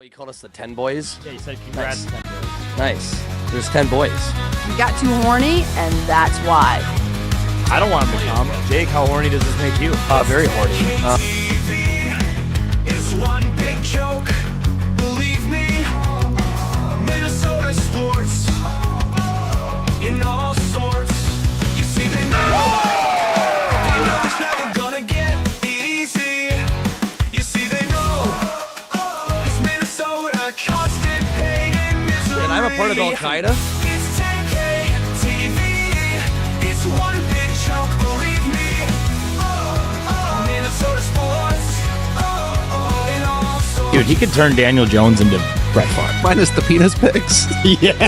You called us the 10 boys? Yeah, you said congrats. Nice. There's 10 boys. You got too horny, and that's why. I don't want him to come. Jake, how horny does this make you? Very horny. It's one big joke, believe me. Minnesota sports in all sorts. You see they know it's never gonna get easy. You see they know it's Minnesota, constant pain and misery. And I'm a part of Al Qaeda. It's 10K TV. It's one big joke, believe me. Minnesota sports in all sorts. Dude, he could turn Daniel Jones into Brett Favre. Minus the penis pics. Yeah.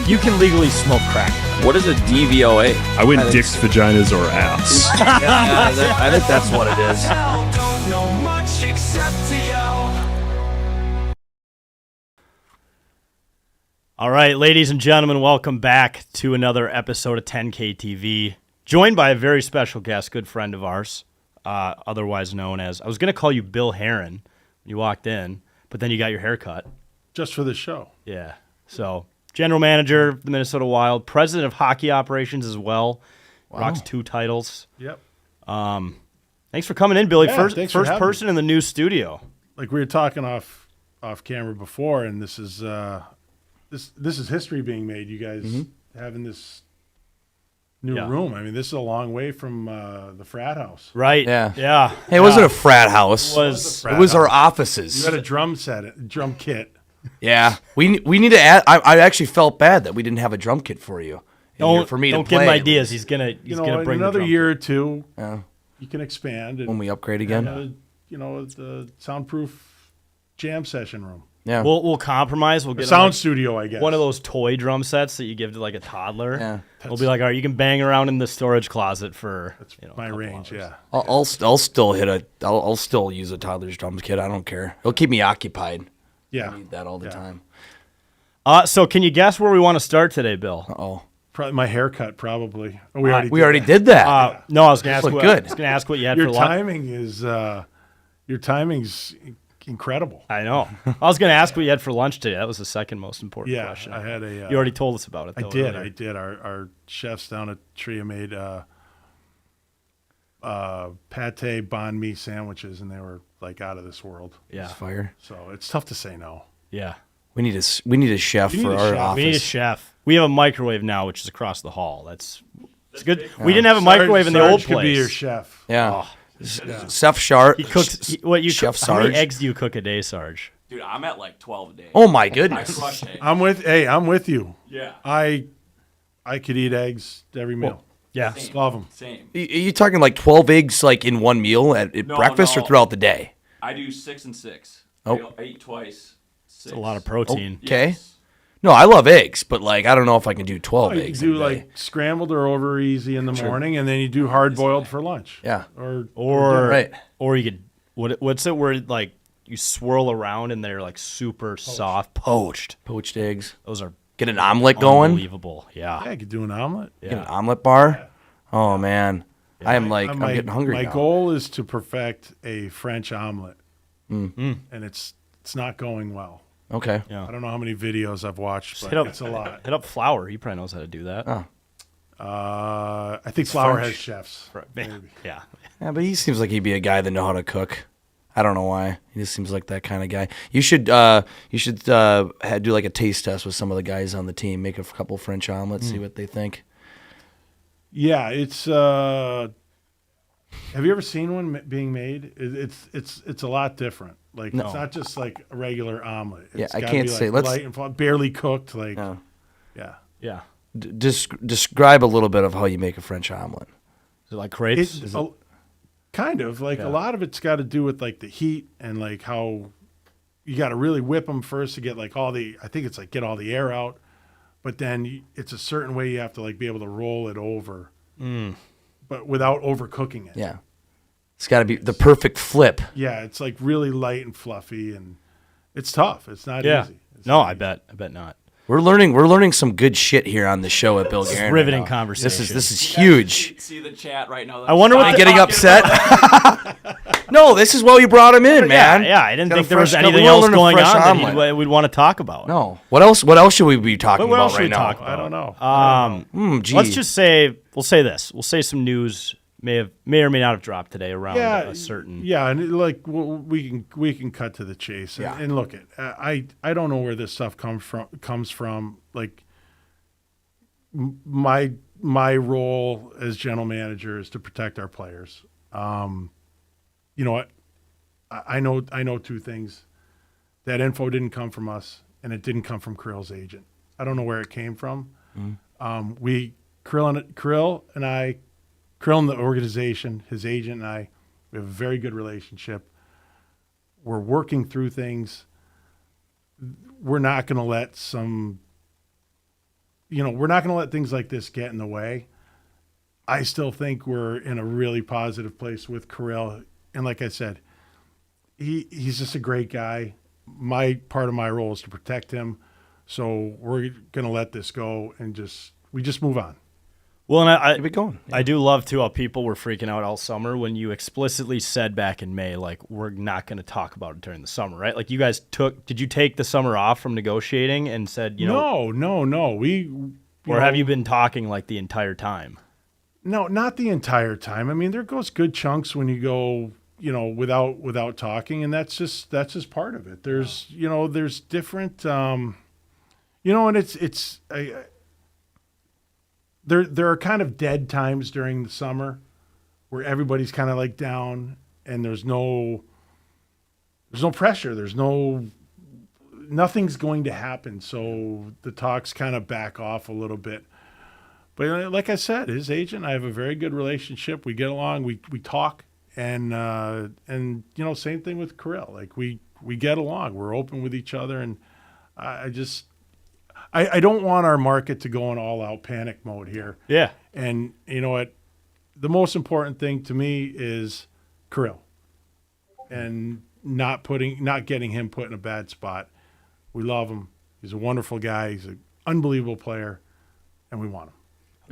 You can legally smoke crack. What is a DVOA? I went dicks, vaginas, or ass. I think that's what it is. Don't know much except to yell. All right, ladies and gentlemen, welcome back to another episode of 10K TV. Joined by a very special guest, good friend of ours, otherwise known as, I was going to call you Bill Heron when you walked in, but then you got your hair cut. Just for the show. Yeah. So, general manager of the Minnesota Wild, president of hockey operations as well. Wow. Rocks 2 titles. Yep. Thanks for coming in, Billy. Yeah, first thanks for having person in the new studio. Like we were talking off camera before, and this is this is history being made. You guys having this new room. I mean, this is a long way from the frat house. Right. Yeah. Yeah. Hey, it wasn't a frat house. It was. Frat It was our house. offices. You had a drum kit. Yeah. We need to add. I actually felt bad that we didn't have a drum kit for you. For me don't to give play. him ideas. He's gonna In bring another the drum year kit. or two, Yeah. you can expand. And When we upgrade again. the soundproof jam session room. Yeah. We'll compromise. We'll The get sound studio, I guess. one of those toy drum sets that you give to like a toddler. Yeah. We'll be like, all right, you can bang around in the storage closet for That's a my couple range, hours. yeah. I'll still use a toddler's drum kit. I don't care. It'll keep me occupied. Yeah. I need that all the Yeah. time. So can you guess where we want to start today, Bill? Oh. Probably my haircut, probably. Oh, We already did that. No, I was gonna ask. Look What, good. I was gonna ask what you had Your for lunch. timing is your timing's incredible. I know. I was gonna ask what you had for lunch today. That was the second most important Yeah, question. I had a. You already told us about it. I Though, did. earlier. I did. Our chefs down at Tria made pate banh mi sandwiches, and they were like out of this world. Yeah. Fire. So it's tough to say no. Yeah. We need a chef You for need a our chef. office. We need a chef. We have a microwave now, which is across the hall. It's good. We didn't have a microwave in the old Sarge place. could be your chef. Yeah. Chef Sharp. He cooks. Chef How many Sarge. eggs do you cook a day, Sarge? Dude, I'm at like 12 a day. Oh my goodness. Crush eggs. I'm with you. Yeah. I could eat eggs every meal. Yeah. Love them. Same. Are you talking like 12 eggs like in one meal at No, breakfast or no. throughout the day? I do 6 and 6. Oh. I eat twice. 6. It's a lot of protein. Okay. Yes. No, I love eggs, but like I don't know if I can do 12 You eggs. do in a day. like scrambled or over easy in the morning, and then you do hard boiled for lunch. Yeah. Or Right. or you could what's it where like you swirl around and they're like super soft poached. Poached eggs. Those are Get an omelet going. unbelievable. Yeah. Yeah, I could do an omelet. Get an omelet bar. Oh man. I'm getting hungry My now. goal is to perfect a French omelet, and it's not going well. Okay. Yeah. I don't know how many videos I've watched, but hit up- it's a lot. Hit up Flour. He probably knows how to do that. Oh. I think Flour French. has chefs. Maybe. Yeah. Yeah, but he seems like he'd be a guy that know how to cook. I don't know why. He just seems like that kind of guy. You should do like a taste test with some of the guys on the team. Make a couple French omelets, see what they think. Yeah, it's. Have you ever seen one being made? It's a lot different. Like No. it's not just like a regular omelet. Yeah, It's I gotta can't be, say- like, let's- light and barely cooked. Like Yeah. yeah. Yeah. Describe a little bit of how you make a French omelet. Is it like crepes? It's Is it- kind of like Yeah. a lot of it's got to do with like the heat and like how you got to really whip them first to get like all the. I think it's like get all the air out, but then it's a certain way you have to like be able to roll it over, but without overcooking it. Yeah. It's got to be the perfect flip. Yeah, it's like really light and fluffy, and it's tough. It's not yeah. easy. It's No, not I easy. bet not. We're learning some good shit here on the show at Bill Guerin. riveting right now. conversation. This is huge. See the chat right now. I wonder what Are you the- getting upset? No, this is why we brought him in, man. Yeah, I didn't Got a think there was fresh- anything we wanna else learn a going fresh on omelet. that we'd want to talk about. No. What else? What else should we be talking What about else should right we now? talk about? I don't know. Gee. Let's just say we'll say this. We'll say some news may or may not have dropped today around a certain. Yeah, and we can cut to the chase. Yeah. And look, I don't know where this stuff comes from. Like my role as general manager is to protect our players. You know what? I know two things. That info didn't come from us, and it didn't come from Kirill's agent. I don't know where it came from. Kirill and the organization, his agent and I, we have a very good relationship. We're working through things. We're not going to let we're not going to let things like this get in the way. I still think we're in a really positive place with Kirill. And like I said, he's just a great guy. Part of my role is to protect him. So we're going to let this go and we just move on. Well, and Keep it going. I do love too how people were freaking out all summer when you explicitly said back in May, like, we're not going to talk about it during the summer, right? Like, you guys did you take the summer off from negotiating and said, No. Have you been talking like the entire time? No, not the entire time. I mean, there goes good chunks when you go, without talking, and that's just part of it. There's different, and there are kind of dead times during the summer where everybody's kind of like down, and there's no pressure. Nothing's going to happen, so the talks kind of back off a little bit. But like I said, his agent, I have a very good relationship. We get along. We talk, and same thing with Kirill. Like we get along. We're open with each other, and I don't want our market to go in all out panic mode here. Yeah. And you know what? The most important thing to me is Kirill, and not getting him put in a bad spot. We love him. He's a wonderful guy. He's an unbelievable player, and we want him.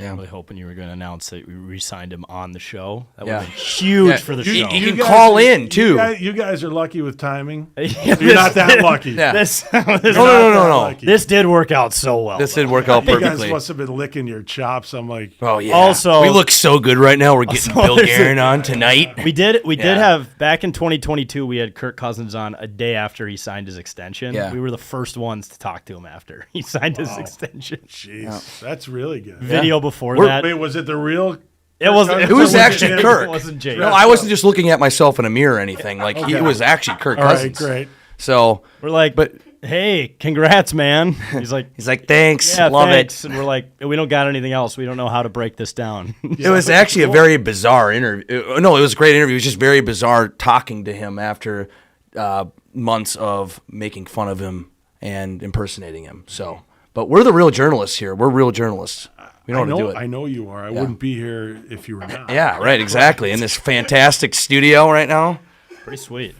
I'm really hoping you were going to announce that we re-signed him on the show. That would Yeah. have been huge for the You- show. you can call in, too. You guys are lucky with timing. Yeah, You're not that lucky. Yeah. No. This did work out so well. This did work out You guys perfectly. must have been licking your chops. I'm like, Oh yeah. Also- we look so good right now. We're getting Also, Bill there's a- Guerin on tonight. We did Yeah. have back in 2022. We had Kirk Cousins on a day after he signed his extension. Yeah. We were the first ones to talk to him after he signed his extension. jeez, that's really good. Video before We're- that. Wait, was it the real? It wasn't. It was actually Jake. Kirk. It wasn't Jake. No, I wasn't just looking at myself in a mirror or anything. Like it was actually Kirk All right, Cousins. great. So We're like, But- hey, congrats, man. He's like, thanks, yeah, love thanks. And we're like, we don't got anything else. We don't know how to break this down. it. It was actually a very bizarre interview. No, it was a great interview. It was just very bizarre talking to him after months of making fun of him and impersonating him. So, but we're the real journalists here. We're real journalists. We know how to do it. I know you are. I wouldn't be here if you were not. Yeah, right, exactly. In this fantastic studio right now. Pretty sweet.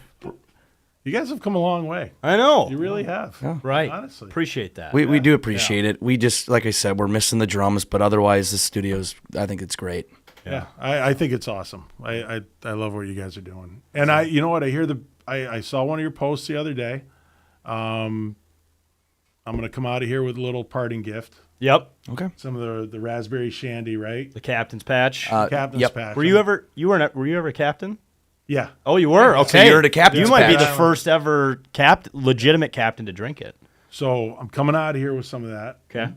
You guys have come a long way. I know. You really have. Right. Honestly. Appreciate that. We do appreciate it. We just, like I said, we're missing the drums, but otherwise, the studio's, I think it's great. Yeah, I think it's awesome. I love what you guys are doing. And you know what? I saw one of your posts the other day. I'm going to come out of here with a little parting gift. Yep. Okay. Some of the raspberry shandy, right? The captain's patch. Captain's yep. patch. were you ever a captain? Yeah. Oh, you were? Okay. you're the captain's You might be patch. the first ever legitimate captain to drink it. So I'm coming out of here with some of that. Okay.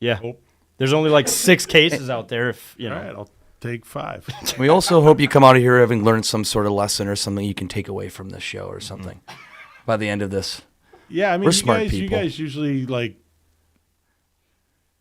Yeah. Oh. There's only like 6 cases out there. If you know. All right, I'll take 5. We also hope you come out of here having learned some sort of lesson or something you can take away from this show or something by the end of this. Yeah, I mean, We're smart you people. guys usually like.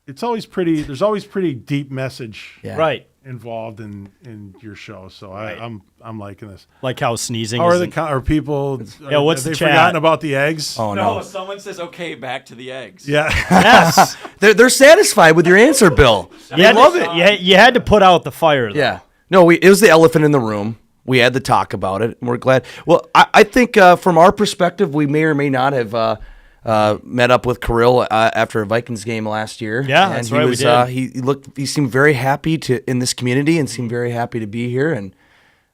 It's always pretty. There's always pretty deep message Yeah. Right. involved in your show. So Right. I'm liking this. Like how sneezing. How are isn't- are people? Yeah, what's have the they chat? forgotten about the eggs? Oh, No, no. someone says, okay, back to the eggs. Yeah. Yes. They're satisfied with your answer, Bill. You had love to, it. You had to put out the fire. Though. Yeah. No, it was the elephant in the room. We had to talk about it, and we're glad. Well, I think from our perspective, we may or may not have met up with Kirill after a Vikings game last year. Yeah, and that's he right, we was, did. He seemed very happy in this community and seemed very happy to be here. And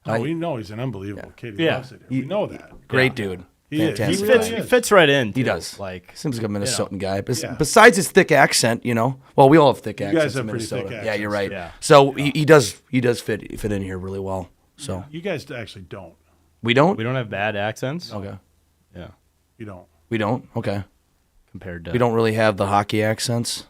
Oh, we know he's an unbelievable kid. He Yeah. loves it. We know that. Great dude. He is. Fantastic. He really He is. fits right in. He too. does. Like Seems like a Minnesotan guy. Yeah. Besides his thick accent, Well, we all have thick accents guys have in pretty thick Minnesota. Yeah, you're accents. right. Yeah. So he does fit in here really well. So You guys actually don't. we don't. we don't have bad accents. Okay. Yeah, You don't. We don't. Okay. compared to We don't really have the hockey accents,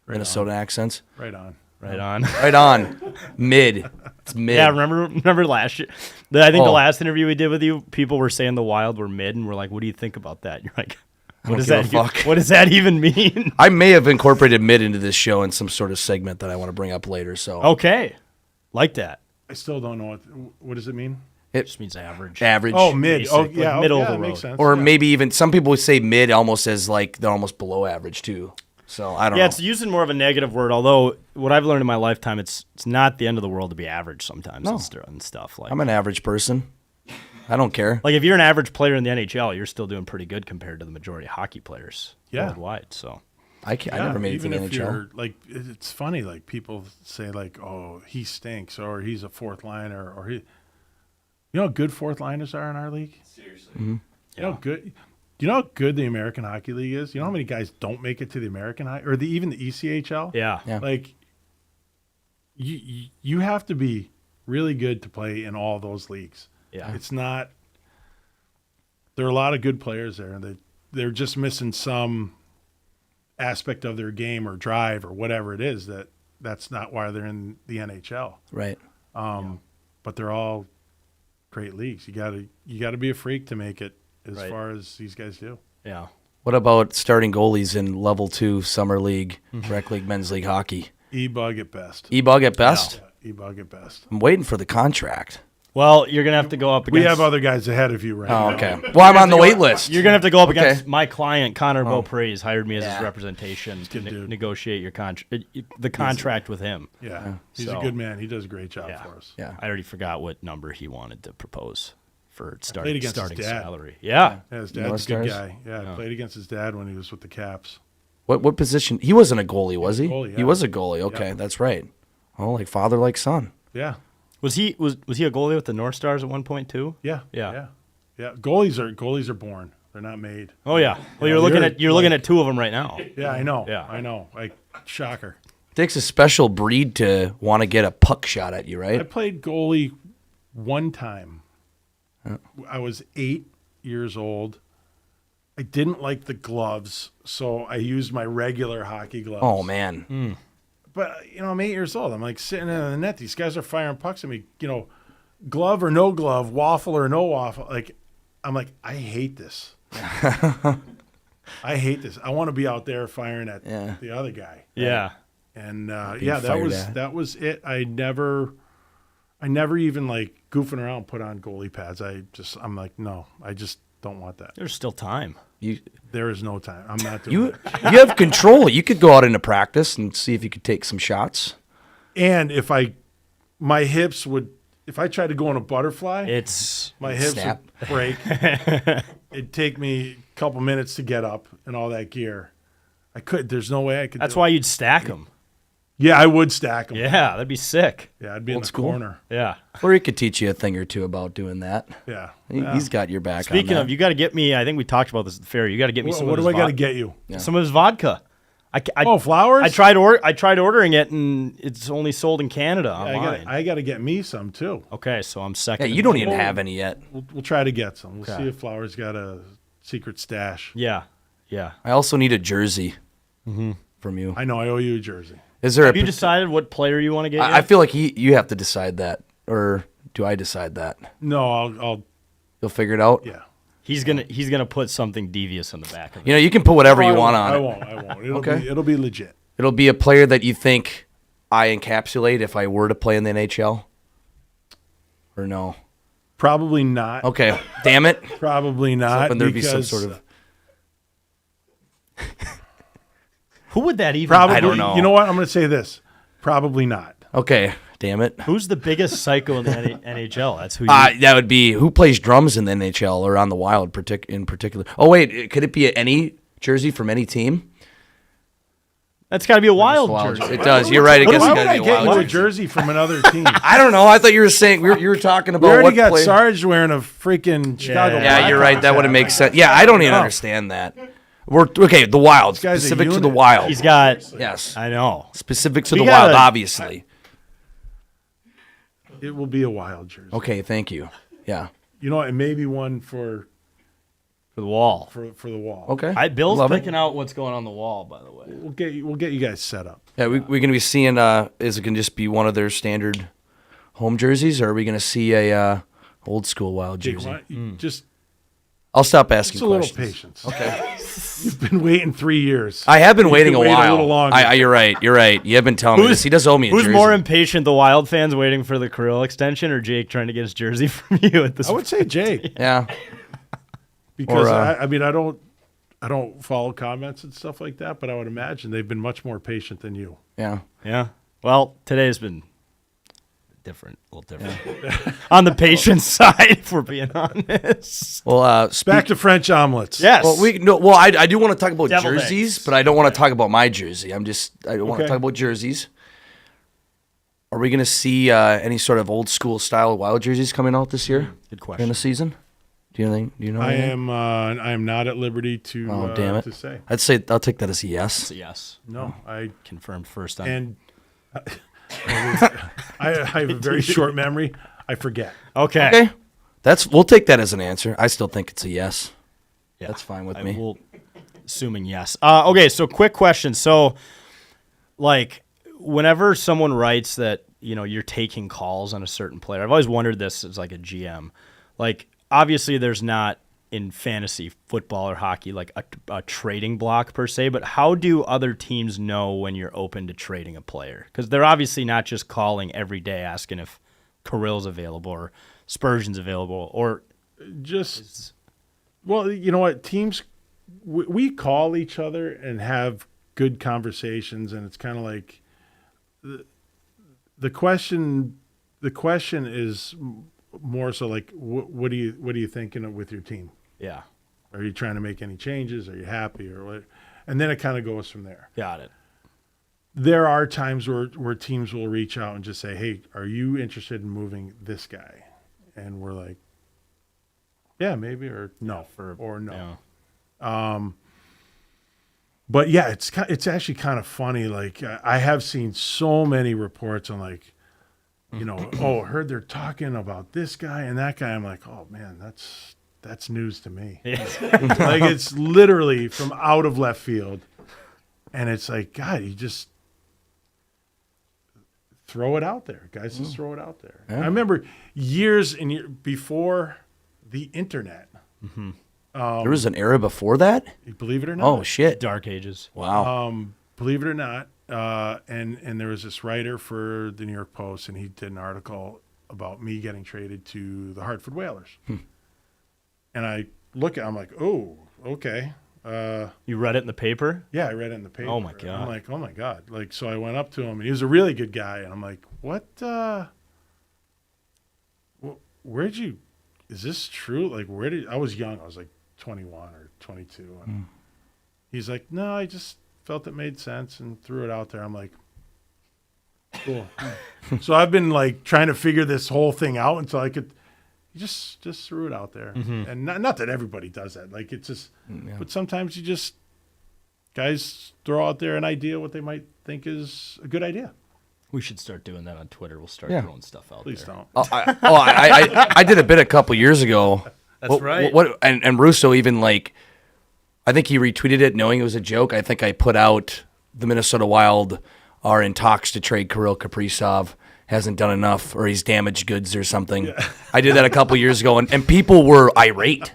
Minnesota accents. Right on. right on. Right on. Mid. It's mid. Yeah, remember last year? I think the Oh. last interview we did with you, people were saying the Wild were mid, and we're like, "What do you think about that?" And you're like, "What does don't that? give a fuck." What does that even mean?" I may have incorporated mid into this show in some sort of segment that I want to bring up later. So Okay, like that. I still don't know what does it mean. it Just means average. average. Oh, mid. Basic, Oh, like yeah. middle yeah, of the that makes road. sense. Or yeah. maybe even some people would say mid almost as like they're almost below average too. So I don't Yeah, know. it's using more of a negative word. Although what I've learned in my lifetime, it's not the end of the world to be average sometimes and stuff. Like I'm an average person. I don't care. if you're an average player in the NHL, you're still doing pretty good compared to the majority of hockey players worldwide. So I never made it to even the if NHL. you're like, it's funny. Like people say, like, "Oh, he stinks," or "He's a fourth liner," or he. You know how good fourth liners are in our league. Seriously. You know how good. You know how good the American Hockey League is. You know how many guys don't make it to the American Hockey or even the ECHL. yeah. Like, you have to be really good to play in all those leagues. Yeah. It's not. There are a lot of good players there, and they're just missing some aspect of their game or drive or whatever it is that's not why they're in the NHL. Right. But they're all great leagues. You gotta be a freak to make it as Right. far as these guys do. Yeah. What about starting goalies in level 2 summer league, rec league, men's league hockey? E-bug at best. E-bug at best? Yeah, E-bug at best. I'm waiting for the contract. Well, you're gonna have to go up against. We have other guys ahead of you right Oh, now. okay. Well, I'm on the wait list. You're gonna have to go up Okay. against my client, Connor Beaupre. He's hired me as his Yeah. representation to dude. negotiate your the contract with him. Yeah, he's So- a good man. He does a great job Yeah. for us. Yeah. I already forgot what number he wanted to propose for played starting against his dad. salary. Yeah. Yeah, his North dad's a good Stars? guy. Yeah, played against his dad when he was with the Caps. What position? He wasn't a goalie, was he? goalie, He yeah. was a goalie. Okay, Yeah. that's right. Oh, like father, like son. Yeah, Was he a goalie with the North Stars at one point too? yeah, Yeah. yeah. Goalies are born. They're not made. Oh yeah. Well, Yeah, you're looking at two of them right now. Yeah, I know. Yeah. I know. Like, shocker. It takes a special breed to want to get a puck shot at you, I right? played goalie one time. I was 8 years old. I didn't like the gloves, so I used my regular hockey gloves. Oh man. But, I'm 8 years old. I'm like sitting in the net. These guys are firing pucks at me, glove or no glove, waffle or no waffle. Like, I'm like, I hate this. I hate this. I want to be out there firing at Yeah. the other guy. Yeah. And fired at. that was it. I never even like goofing around put on goalie pads. I'm like, no, I just don't want that. There's still time. You There is no time. I'm not doing you it. you have control. You could go out into practice and see if you could take some shots. And if my hips would, if I tried to go on a butterfly, It's my hips Snap. would break. It'd take me a couple minutes to get up and all that gear. There's no way I could. that's do why it. you'd stack them. Yeah, I would stack them. Yeah, that'd be sick. Yeah, I'd be in Old the school. corner. Yeah. Or he could teach you a thing or two about doing that. Yeah. He's got your back. Speaking on of, that. you got to get me. I think we talked about this at the fair. You got to get me some. What of do his I got to vod- get you? Some of his vodka. Flowers? I tried ordering it, and it's only sold in Canada online. I got to get me some too. Okay, so I'm yeah, second. you don't even have any yet. We'll try to get some. We'll Okay. see if Flowers got a secret stash. Yeah, yeah. I also need a jersey from you. I know I owe you a jersey. Is there Have a? you decided what player you want to get? I yet? feel like you have to decide that, or do I decide that? No, I'll You'll figure it out. yeah. he's gonna put something devious on the back of it. You know, you can put whatever you I want won't, on I it. won't. Okay. It'll be legit. It'll be a player that you think I encapsulate if I were to play in the NHL, or no? Probably not. Okay, damn it. Probably not. And there'd be some because sort of. Who would that even? Probably. I don't know. You know what? I'm going to say this. Probably not. Okay, damn it. Who's the biggest psycho in the NHL? That's who. You, That would be who plays drums in the NHL or on the Wild in particular. Oh wait, could it be any jersey from any team? That's got to be a wild jersey. It does. You're right. I guess Why it would got I to be a get you wild a jersey. jersey from another team? I don't know. I thought you were saying you were talking about We already what got player. Sarge wearing a freaking Chicago. Yeah, you're right. That wouldn't make sense. Yeah, I don't even understand that. We're okay. The Wild, This guy's a specific to the unit. Wild. He's got. Yes, I know. specific to We the gotta- Wild, obviously. It will be a wild jersey. Okay, thank you. Yeah. You know what? And maybe one for For the wall. the wall. Okay. Bill's Love it. picking out what's going on the wall, by the way. We'll get you guys set up. Yeah, we're gonna be seeing. Is it gonna just be one of their standard home jerseys, or are we gonna see a old school Wild Jake, jersey? just I'll stop asking a little questions. patience. Okay. You've been waiting 3 years. I have been You waiting can a wait while. little longer. You're right. You're right. You have been telling me this. He does owe me a Who's jersey. more impatient, the Wild fans waiting for the Kirill extension, or Jake trying to get his jersey from you at this I would say Jake Yeah. because Or, I mean I don't follow comments and stuff like that, but I would imagine they've been much more patient than you. Yeah. Yeah. Well, today's been different, a little different. On the patient side, if we're being honest. Well, Back to French omelets. Yes. Well, I do want to talk about Deviled jerseys, eggs. but I don't want to talk about my jersey. I want to Okay. talk about jerseys. Are we going to see any sort of old school style Wild jerseys coming out this year? Good During question. the season? Do you know? I anything? am not at liberty to Oh, damn it. to say. I'd say I'll take that as a yes. So yes. No, I Confirmed first on. and I have a very short memory. I forget. Okay. Okay. We'll take that as an answer. I still think it's a yes. Yeah. That's fine with I me. will, assuming yes. Okay, so quick question. So, like, whenever someone writes that, you're taking calls on a certain player, I've always wondered this as like a GM. Like, obviously there's not in fantasy football or hockey like a trading block per se, but how do other teams know when you're open to trading a player? Because they're obviously not just calling every day asking if Kirill's available or Spurgeon's available or Just well, you know what? Teams we call each other and have good conversations, and it's kind of like the question. The question is more so like, what are you thinking with your team? yeah, Are you trying to make any changes? Are you happy or what? And then it kind of goes from there. got it. There are times where teams will reach out and just say, "Hey, are you interested in moving this guy?" And we're like, "Yeah, maybe," or "No," or "No." Yeah. But yeah, it's actually kind of funny. Like I have seen so many reports on like, oh, heard they're talking about this guy and that guy. I'm like, oh man, that's news to me. Like it's literally from out of left field, and it's like, God, you just throw it out there, guys. Just throw it out there. Yeah. I remember years before the internet. There was an era before that? Believe it or not. Oh, shit. Dark Ages. Wow. Believe it or not, and there was this writer for the New York Post, and he did an article about me getting traded to the Hartford Whalers. And I I'm like, oh, okay. You read it in the paper? Yeah, I read it in the paper. Oh, my God. I'm like, oh my God. Like, so I went up to him, and he was a really good guy, and I'm like, what? Where'd you? Is this true? Like, I was young. I was like 21 or 22. And he's like, no, I just felt it made sense and threw it out there. I'm like, cool. So I've been like trying to figure this whole thing out until I could. You just threw it out there, and not that everybody does that. Like it's just, but sometimes you just guys throw out there an idea what they might think is a good idea. We should start doing that on Twitter. We'll start Yeah. throwing stuff out Please there. don't. I did a bit a couple years ago. That's right. And Russo even like, I think he retweeted it knowing it was a joke. I think I put out the Minnesota Wild are in talks to trade Kirill Kaprizov. Hasn't done enough, or he's damaged goods or something. Yeah. I did that a couple years ago, and people were irate.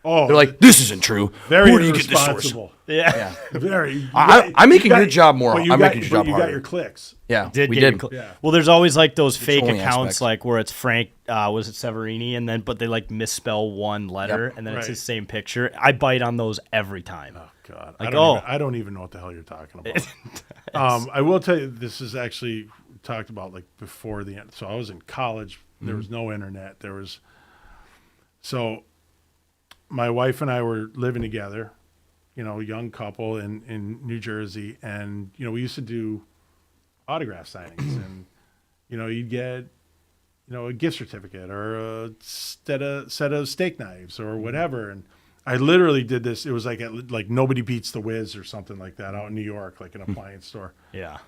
Oh, They're like, "This isn't true. very Where do you get this source?" irresponsible. Yeah. Very. I'm making your job more. But I'm making your job you harder. got your clicks. Yeah, We we did. did. Yeah. Well, there's always like those fake Trolling accounts, aspects. like where it's Frank, was it Severini, and then but they like misspell one letter, Yep. and then it's Right. his same picture. I bite on those every time. Oh God, Like, I don't even know what the hell you're talking about. I will tell you, this is actually talked about like before the end. So I was in college. There was no internet. So my wife and I were living together, young couple in New Jersey, and we used to do autograph signings, and you'd get a gift certificate or a set of steak knives or whatever. And I literally did this. It was like like Nobody Beats the Wiz or something like that out in New York, like an appliance store. Yeah.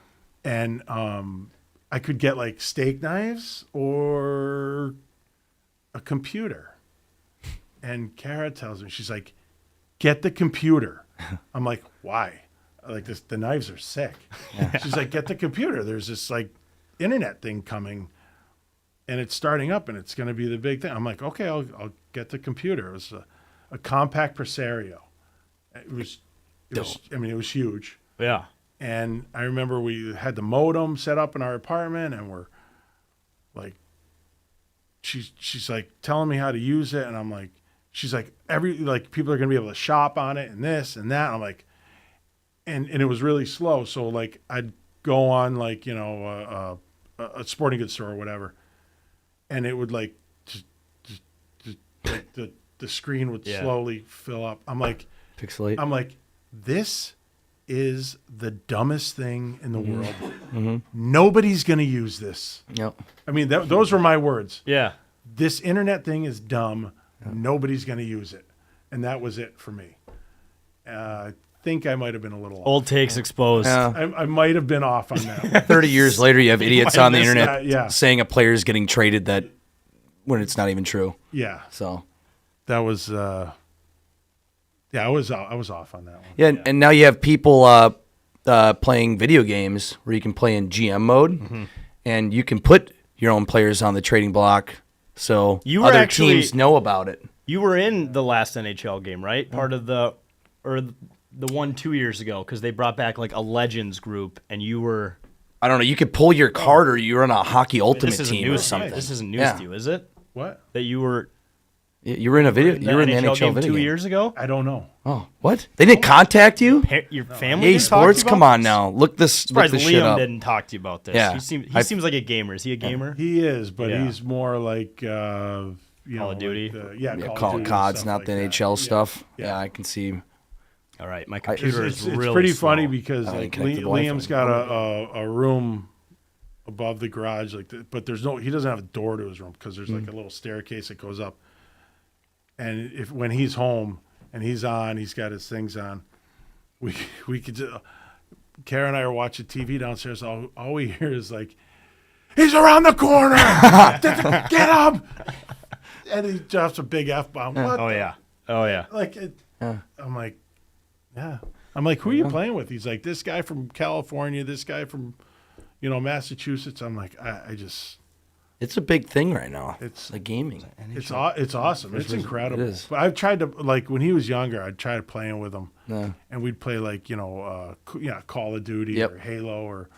And I could get like steak knives or a computer. And Kara tells me, she's like, get the computer. I'm like, why? Like the knives are sick. Yeah. She's like, get the computer. There's this like internet thing coming, and it's starting up, and it's going to be the big thing. I'm like, okay, I'll get the computer. It was a compact Presario. It was huge. Yeah. And I remember we had the modem set up in our apartment, and we're like, she's like telling me how to use it, and I'm like, she's like, people are going to be able to shop on it and this and that. I'm like, and it was really slow. So like I'd go on like, a sporting goods store or whatever, and it would like, like the screen would slowly fill up. I'm like, pixelate. I'm like, this is the dumbest thing in the world. Mm-hmm. Nobody's going to use this. Yep. I mean, those were my words. Yeah. This internet thing is dumb. Yep. Nobody's going to use it. And that was it for me. I think I might have been a little off. Old takes exposed. Yeah. I might have been off on that one. 30 years later, you have idiots on the internet that, saying a player is getting traded that when it's not even true. Yeah. So that was I was off on that one. Yeah, and now you have people playing video games where you can play in GM mode, and you can put your own players on the trading block, so other teams know about it. You were in the last NHL game, right? Part of the one 2 years ago, because they brought back like a Legends group, and you were. I don't know. You could pull your card, or you're on a Hockey Ultimate team or something. This isn't news to you, is it? What? That you were. You were in a video. You were in the NHL game video 2 years ago. I don't know. Oh, what? They didn't contact you? Your family? EA Sports, come on now. Look this. Surprised look this Liam shit up. didn't talk to you about this. Yeah. He seems like a gamer. Is he a gamer? He is, but he's more like Call of Duty. Call of COD's not like the that. NHL stuff. Yeah. Yeah, I can see. All right, my computer is really It's pretty slow. funny because like connected to Liam's Wi-Fi. got a room above the garage, but he doesn't have a door to his room because there's like a little staircase that goes up. And when he's home and he's got his things on, we could just, Kara and I are watching TV downstairs. All we hear is like, he's around the corner, get him! And he drops a big F-bomb. Oh yeah. Like, I'm like, yeah. I'm like, who are you playing with? He's like, this guy from California, this guy from, Massachusetts. I'm like, I just. It's a big thing right now. It's the gaming. It's awesome. It's incredible. It is. But I've tried to, like, when he was younger, I'd try playing with him. Yeah. And we'd play, like, Call of Duty or Halo or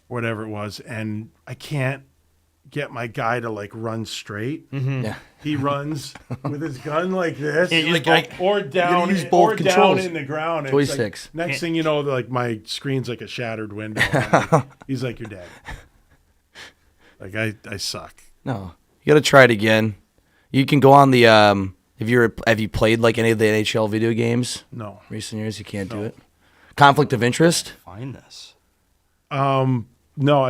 whatever it was. And I can't get my guy to, like, run straight. Mm-hmm. Yeah. He runs with his gun like this. Or down in the ground. And Joysticks. like, next thing you know, like, my screen's like a shattered window. He's like, your dad. Like, I suck. No, you got to try it again. You can go on the have you played like any of the NHL video games? No. Recent years, you can't do it. Conflict of interest? Find this. No,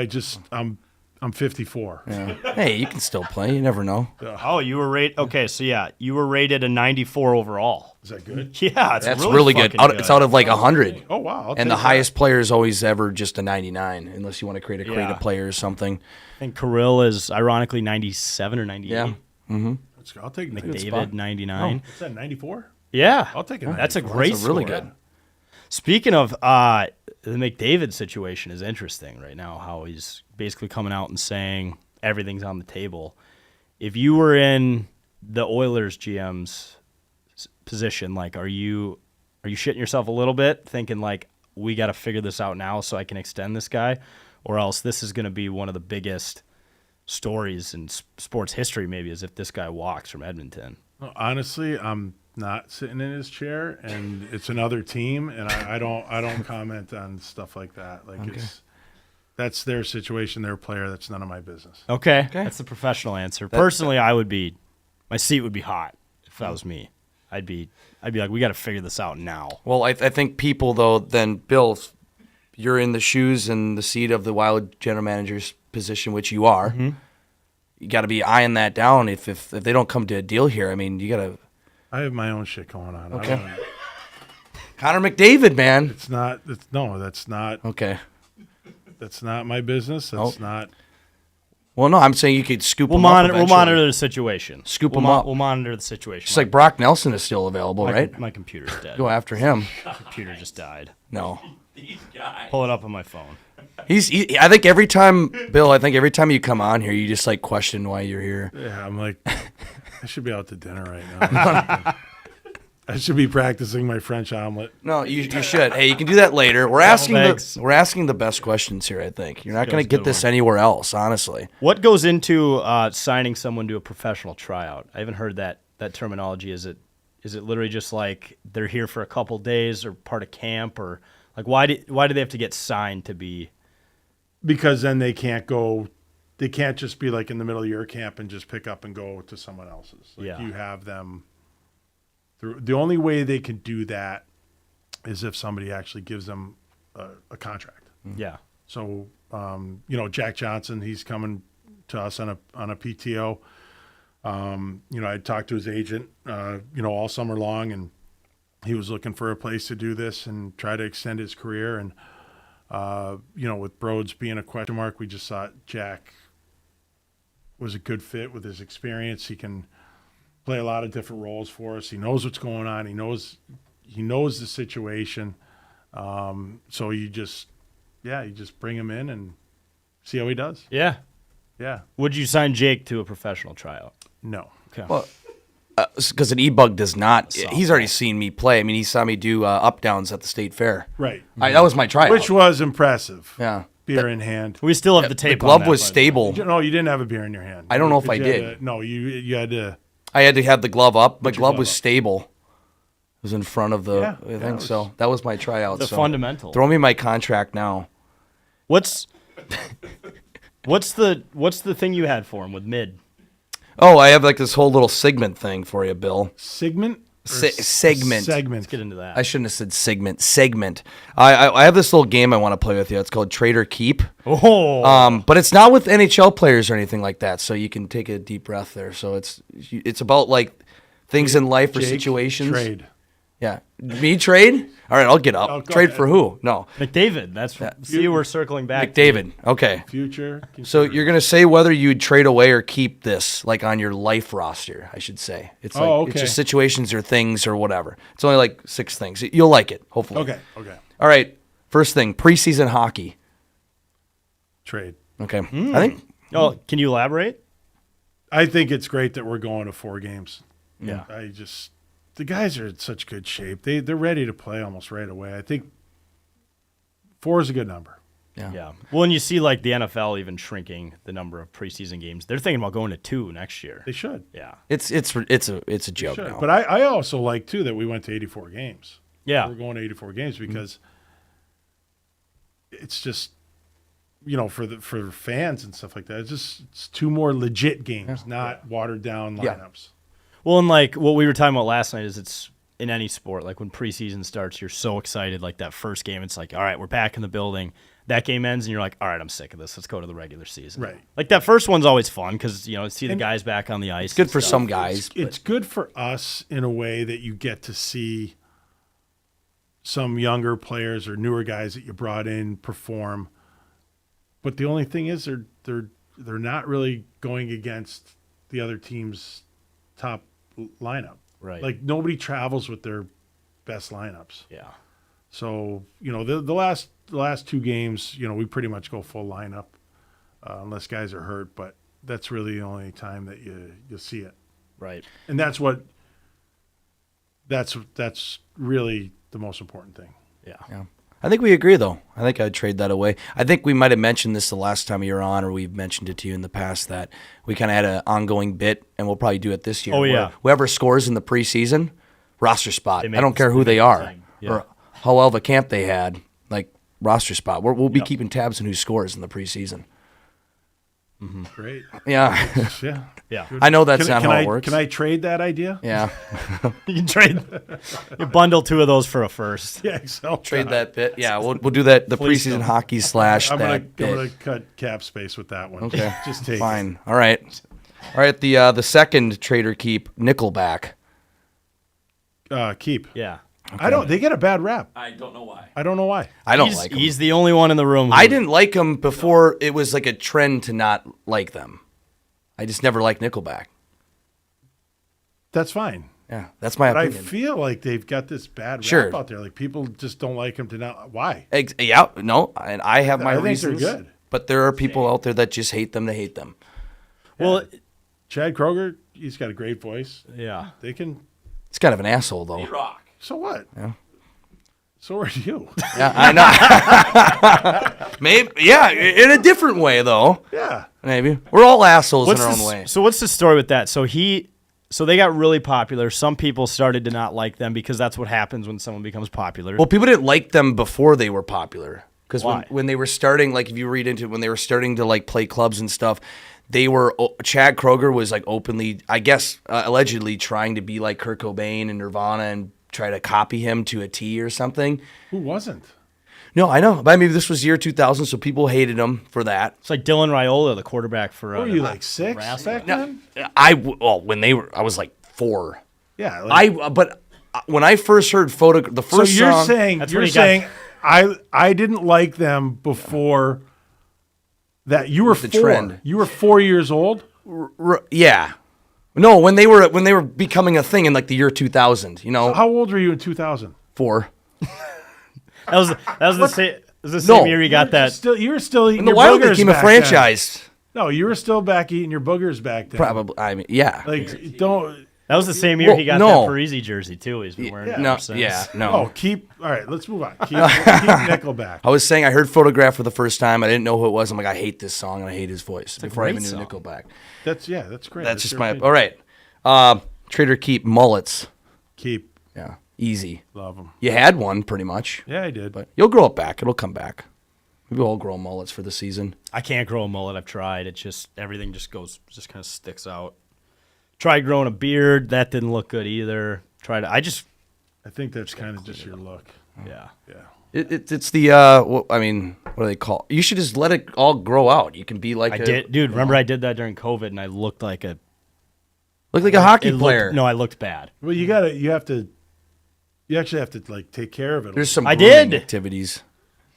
I'm 54. Yeah. Hey, you can still play. You never know. Oh, you were rated. Okay, so you were rated a 94 overall. Is that good? Yeah, it's That's really, really good. fucking It's out of like 100. Oh wow! And the highest player is always ever just a 99, unless you want to create a player or something. I think Kirill is ironically 97 or 98. Yeah. Mm-hmm. I'll take McDavid 99. What's that? 94? Yeah, I'll take it. That's a great That's really score. good. Speaking of the McDavid situation is interesting right now. How he's basically coming out and saying everything's on the table. If you were in the Oilers GM's position, like, are you shitting yourself a little bit, thinking like, we got to figure this out now so I can extend this guy, or else this is going to be one of the biggest stories in sports history, maybe, as if this guy walks from Edmonton? No, honestly, I'm not sitting in his chair, and it's another team, and I don't comment on stuff like that. Like, that's their situation, their player. That's none of my business. Okay. That's the professional answer. Personally, my seat would be hot if that was me. I'd be I'd be like, we got to figure this out now. Well, I think people, though, then, Bill, you're in the shoes and the seat of the Wild general manager's position, which you are. Mm-hmm. You got to be eyeing that down. If they don't come to a deal here, I mean, you got to. I have my own shit going on. Okay. Connor McDavid, man. It's not. That's not. Okay. That's not my business. That's not. Well, no, I'm saying you could scoop We'll them monitor. up We'll eventually. monitor the situation. Scoop we'll 'em up. We'll monitor the situation. Just like Brock Nelson is still available, right? My computer's dead. Go after him. My computer just died. No. These guys. Pull it up on my phone. I think every time, Bill, you come on here, you just like question why you're here. Yeah, I'm like, I should be out to dinner right now. I should be practicing my French omelet. No, you should. Hey, you can do that later. We're asking the best questions here. I think you're not going to get this anywhere else, honestly. What goes into signing someone to a professional tryout? I haven't heard that terminology. Is it literally just like they're here for a couple days or part of camp, or like why do they have to get signed to be? Because then they can't go. They can't just be like in the middle of your camp and just pick up and go to someone else's. Like Yeah. You have them. The only way they can do that is if somebody actually gives them a contract. Yeah. So, Jack Johnson, he's coming to us on a PTO. I talked to his agent, all summer long, and he was looking for a place to do this and try to extend his career. And, with Broads being a question mark, we just thought Jack was a good fit with his experience. He can play a lot of different roles for us. He knows what's going on. He knows the situation. So you just bring him in and see how he does. Yeah. Yeah. Would you sign Jake to a professional tryout? No. Okay. Well, because an E-Bug does not. He's already seen me play. I mean, he saw me do up downs at the state fair. Right. That was my tryout. Which was impressive. Yeah. Beer in hand. We still have the tape. The glove on that, was by the way. stable. No, you didn't have a beer in your hand. I don't know if I You did. had to- no, you had to. I had to have the glove up. My glove glove was up. stable. It was in front of the Yeah, thing. it was- So that was my tryout. The so fundamental. Throw me my contract now. What's the thing you had for him with mid? Oh, I have like this whole little segment thing for you, Bill. Segment? Segment. Segment. Let's get into that. I shouldn't have said segment. Segment. I have this little game I want to play with you. It's called Trade or Keep. Oh. But it's not with NHL players or anything like that. So you can take a deep breath there. So it's about like things in life or Jake, situations. Trade. Yeah. Me trade? All right, I'll get up. Oh, go Trade ahead. for who? No. McDavid. See, we're circling back. McDavid. Okay. Future. So you're going to say whether you'd trade away or keep this, like on your life roster, I should say. It's like okay. it's just situations or things or whatever. It's only like 6 things. You'll like it, hopefully. Okay. All right. First thing, preseason hockey. Trade. Okay. I think Oh, can you elaborate? I think it's great that we're going to 4 games. Yeah. The guys are in such good shape. They're ready to play almost right away. I think 4 is a good number. Yeah. Well, and you see like the NFL even shrinking the number of preseason games. They're thinking about going to 2 next year. They should. Yeah. it's a joke Should. now. But I also like too that we went to 84 games. Yeah. We're going to 84 games because it's just for fans and stuff like that. It's 2 more legit games, not watered down lineups. Well, and like what we were talking about last night is it's in any sport. Like when preseason starts, you're so excited. Like that first game, it's like, all right, we're back in the building. That game ends, and you're like, all right, I'm sick of this. Let's go to the regular season. Right. Like that first one's always fun because see the guys back on the ice. It's good and for stuff. some guys. It's good for us in a way that you get to see some younger players or newer guys that you brought in perform. But the only thing is they're not really going against the other team's top lineup. Right. Like nobody travels with their best lineups. Yeah. So, the last 2 games, we pretty much go full lineup unless guys are hurt, but that's really the only time that you see it. Right. And that's really the most important thing. Yeah. I think we agree, though. I think I'd trade that away. I think we might have mentioned this the last time you were on, or we've mentioned it to you in the past, that we kind of had an ongoing bit, and we'll probably do it this year. Oh, yeah. where whoever scores in the preseason, roster spot. They I make don't this care who they big are thing. Yeah. or how well of a camp they had, like roster spot. We'll be keeping tabs on who scores in the preseason. Great. Yeah. Yeah. Yeah. I know that's Can, not can how I it works. can I trade that idea? Yeah. You can trade. You bundle 2 of those for a first. Yeah. So Trade that bit. Yeah, we'll do that. The Please preseason don't. hockey / I'm that bit. gonna cut cap space with that one. Okay. Just take Fine. All right. All right. The second trader keep Nickelback. it. Keep. Yeah. I don't. They get a bad rap. I don't know why. I don't know why. I don't like them. He's the only one in the room. I didn't like them before it was like a trend to not like them. I just never liked Nickelback. That's fine. Yeah, that's my But I opinion. feel like they've got this bad rap Sure. out there. Like people just don't like him to not. Why? Yeah, no, and I have my I think they're reasons. good. But there are people out there that just hate them to hate them. Well, Chad Kroger, he's got a great voice. yeah. They can. He's kind of an asshole, though. Rock. So what? Yeah. So are you? Yeah, I know. Maybe, yeah, in a different way, though. Yeah. Maybe we're all assholes in our own way. So what's the story with that? So they got really popular. Some people started to not like them because that's what happens when someone becomes popular. Well, people didn't like them before they were popular. Because Why? when they were starting, like if you read into it, when they were starting to like play clubs and stuff, they were Chad Kroger was like openly, I guess, allegedly trying to be like Kurt Cobain and Nirvana and try to copy him to a T or something. Who wasn't? No, I know, but maybe this was year 2000, so people hated him for that. It's like Dylan Raiola, the quarterback for. What were you like 6 back then? When I was like 4. Yeah. Like, But when I first heard the so first you're song, saying That's you're when he got- saying I didn't like them before that. You were The 4. trend. You were 4 years old. yeah. No, when they were becoming a thing in like the year 2000, you know, How old were you in 2000? 4. That was the same. It was the same No. year he got that. You were still eating And the your Wild boogers became a back franchise. then. No, you were still back eating your boogers back then. Probably. I mean, yeah. Like don't. That was the same year he got no. that Parisi jersey too. He's been wearing it no, ever since. yeah, no. Oh, keep. All right, let's move on. Keep Nickelback. I was saying I heard Photograph for the first time. I didn't know who it was. I'm like, I hate this song and I hate his voice before I great even knew song. Nickelback. That's great. That's just your my. opinion. All right. Trader keep mullets. Keep. Yeah, easy. Love them. You had one pretty much, Yeah, I did. but you'll grow it back. It'll come back. Maybe we'll all grow mullets for the season. I can't grow a mullet. I've tried. It just everything just kind of sticks out. Tried growing a beard. That didn't look good either. I think that's kind of just your look. Yeah. Yeah. It's the what do they call? You should just let it all grow out. You can be like I did, dude. Remember I did that during COVID, and I looked like a hockey it looked- player. No, I looked bad. Well, you actually have to like take care of it. There's some I grooming did. activities.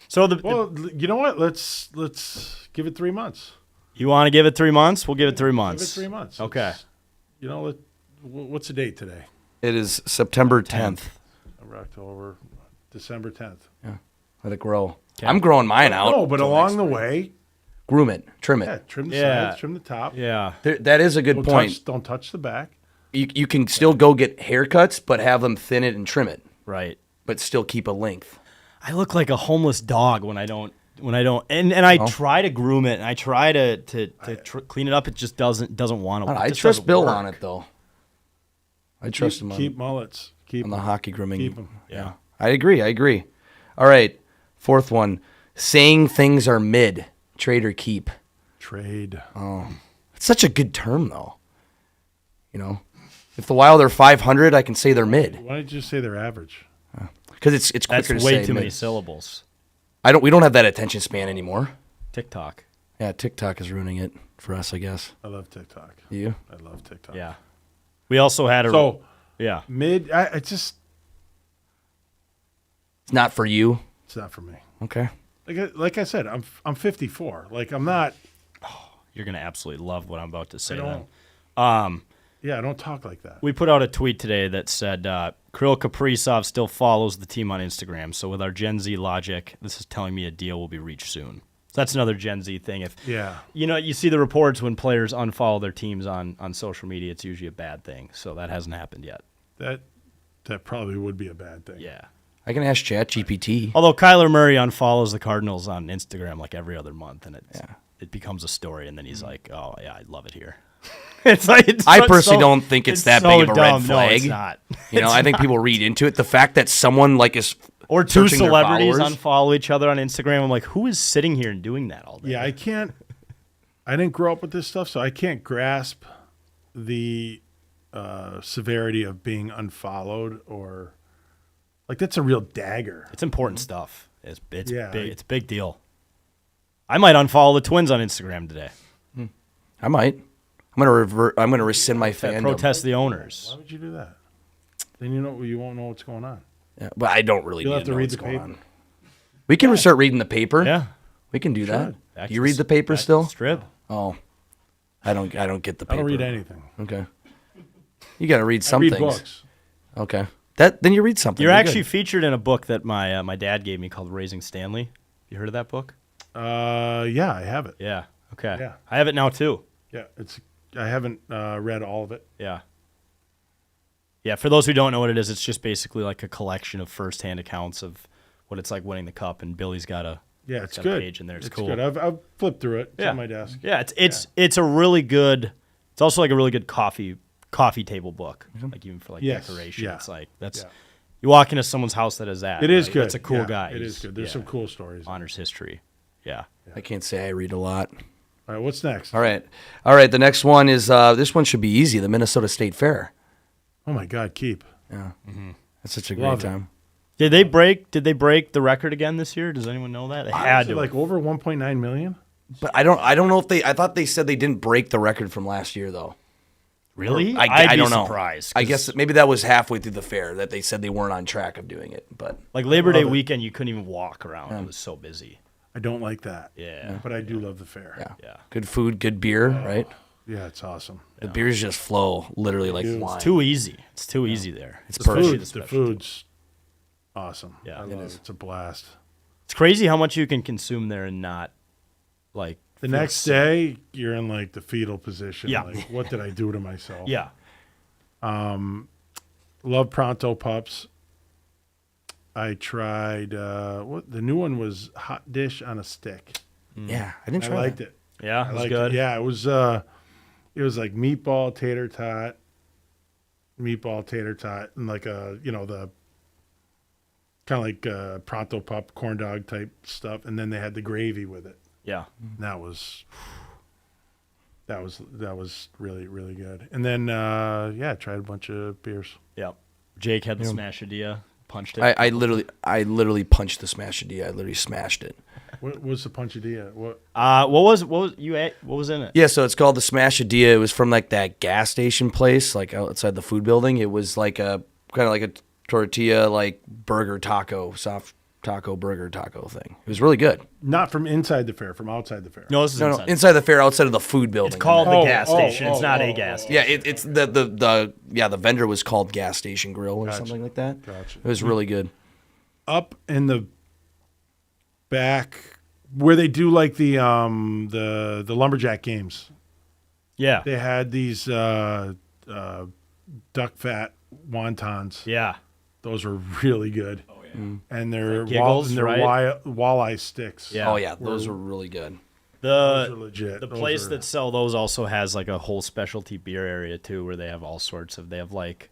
So Well, you know what? Let's give it 3 months. you want to give it 3 months? We'll give it 3 Give it months. 3 months. Okay. It's- You know, what's the date today? It is September 10th. October, December 10th. Let it grow. Okay. I'm growing mine out. No, but till along next the spring. way, groom it, trim it. yeah, trim the Yeah. sides, trim the top. Yeah. That is a good point. Don't touch the back. You can still go get haircuts, but have them thin it and trim it, Right. but still keep a length. I look like a homeless dog when I don't and I try to groom it and I try to clean it up. It just doesn't want to. I trust Bill on it though. I trust him Keep mullets. Keep on the hockey grooming. Keep 'em. Yeah. I agree. All right, fourth one. Saying things are mid. Trade or keep. Trade. It's such a good term though. You know, if the Wild are 500, I can say they're mid Why don't you just say they're average? because it's quicker That's to way say too mid. many syllables. We don't have that attention span anymore. TikTok. Yeah, TikTok is ruining it for us, I guess. I love TikTok. You? I love TikTok. Yeah. We also had a So yeah. mid, it's It's not for you. it's not for me. Okay. Like I said, I'm 54. Like I'm not. You're gonna absolutely love what I'm about to say. I Then. don't. Yeah, I don't talk like that. We put out a tweet today that said Kirill Kaprizov still follows the team on Instagram. So with our Gen Z logic, this is telling me a deal will be reached soon. So that's another Gen Z thing. If Yeah. you see the reports when players unfollow their teams on social media, it's usually a bad thing. So that hasn't happened yet. That probably would be a bad thing. Yeah. I can ask ChatGPT. Although Kyler Murray unfollows the Cardinals on Instagram like every other month, and it becomes a story, and then he's like, "Oh yeah, I love it here." I personally don't think it's that big of a red dumb. flag. No, it's not. You know, I think people read into it. The fact that someone like is Or two searching their celebrities followers. unfollow each other on Instagram. I'm like, who is sitting here and doing that all day? Yeah, I can't. I didn't grow up with this stuff, so I can't grasp the severity of being unfollowed or like that's a real dagger. It's important stuff. It's Yeah. big. It's a big deal. I might unfollow the Twins on Instagram today. I might. I'm gonna rescind my fandom. Protest the owners. Why would you do that? Then you won't know what's going on. Yeah, but I don't really You'll need have to know read what's the going paper. on. We can start reading the paper. Yeah. We can do that. Back Do to you read the paper back to still? Strip. Oh, I don't get the paper. I don't read anything. Okay. You got to read I some read things. books. Okay. Then you read something. You're You're actually good. featured in a book that my dad gave me called Raising Stanley. You heard of that book? Yeah, I have it. Yeah. Okay. Yeah. I have it now too. Yeah, I haven't read all of it. Yeah. Yeah, for those who don't know what it is, it's just basically like a collection of firsthand accounts of what it's like winning the cup, and Billy's got a Yeah, it's got good. a page in there. It's cool. good. I've flipped through it. It's on my desk. Yeah, it's a really good. It's also like a really good coffee table book, like even for like Yes, decoration. yeah. It's like Yeah. you walk into someone's house that is that. It is right? good. It's a cool Yeah, guy. It He's- is good. There's yeah, some cool stories. honors history. Yeah. I can't say I read a lot. All right, what's next? All right. The next one is this one should be easy. The Minnesota State Fair. Oh my God, keep. Yeah. That's such a Love great it. time. Did they break the record again this year? Does anyone know that? They had Is it to. like over 1.9 million. But I don't know if I thought they said they didn't break the record from last year though. Really? I I'd don't be know. surprised. I 'cause, guess maybe that was halfway through the fair that they said they weren't on track of doing it. But like Labor Day Love it. weekend, you couldn't even walk around. It was so busy. I don't like that. Yeah. But I do love the fair. yeah. Yeah. Good food, good beer, right? Yeah, it's awesome. The beers just flow literally like do. wine. It's too easy. It's too easy there. It's The food's awesome. Yeah, I it love is. it. It's a blast. It's crazy how much you can consume there and not like The feel next sick. day, you're in like the fetal position. Yeah. Like, what did I do to myself? Yeah. Love Pronto Pups. I tried what the new one was hot dish on a stick. Yeah, I didn't I try liked that. it. Yeah. I It was liked good. it. Yeah, it was like meatball tater tot, and like the kind of like Pronto Pup corn dog type stuff, and then they had the gravy with it. Yeah. And that was really really good. And then I tried a bunch of beers. Yeah. Jake had the smashadilla, punched it. I literally punched the smashadilla. I literally smashed it. What was the punchadilla? What? what was you ate? What was in it? Yeah, so it's called the Smashadilla. It was from like that gas station place, like outside the food building. It was like a kind of like a tortilla, like burger taco, soft taco burger taco thing. It was really good. Not from inside the fair, from outside the fair. No, this is No, inside. inside the fair, outside of the food building. It's called Oh, the gas oh, station. It's oh, not oh, a gas oh. station. Yeah, it's the vendor was called Gas Station Grill or something like that. Gotcha. It was really good. Up in the back where they do like the lumberjack games. Yeah. They had these duck fat wontons. Yeah. Those were really good. Oh yeah. And they're Giggles, right? walleye sticks. Yeah. Oh yeah, those were really good. Those are legit. The Those place are- that sell those also has like a whole specialty beer area too, where they have all sorts of. They have like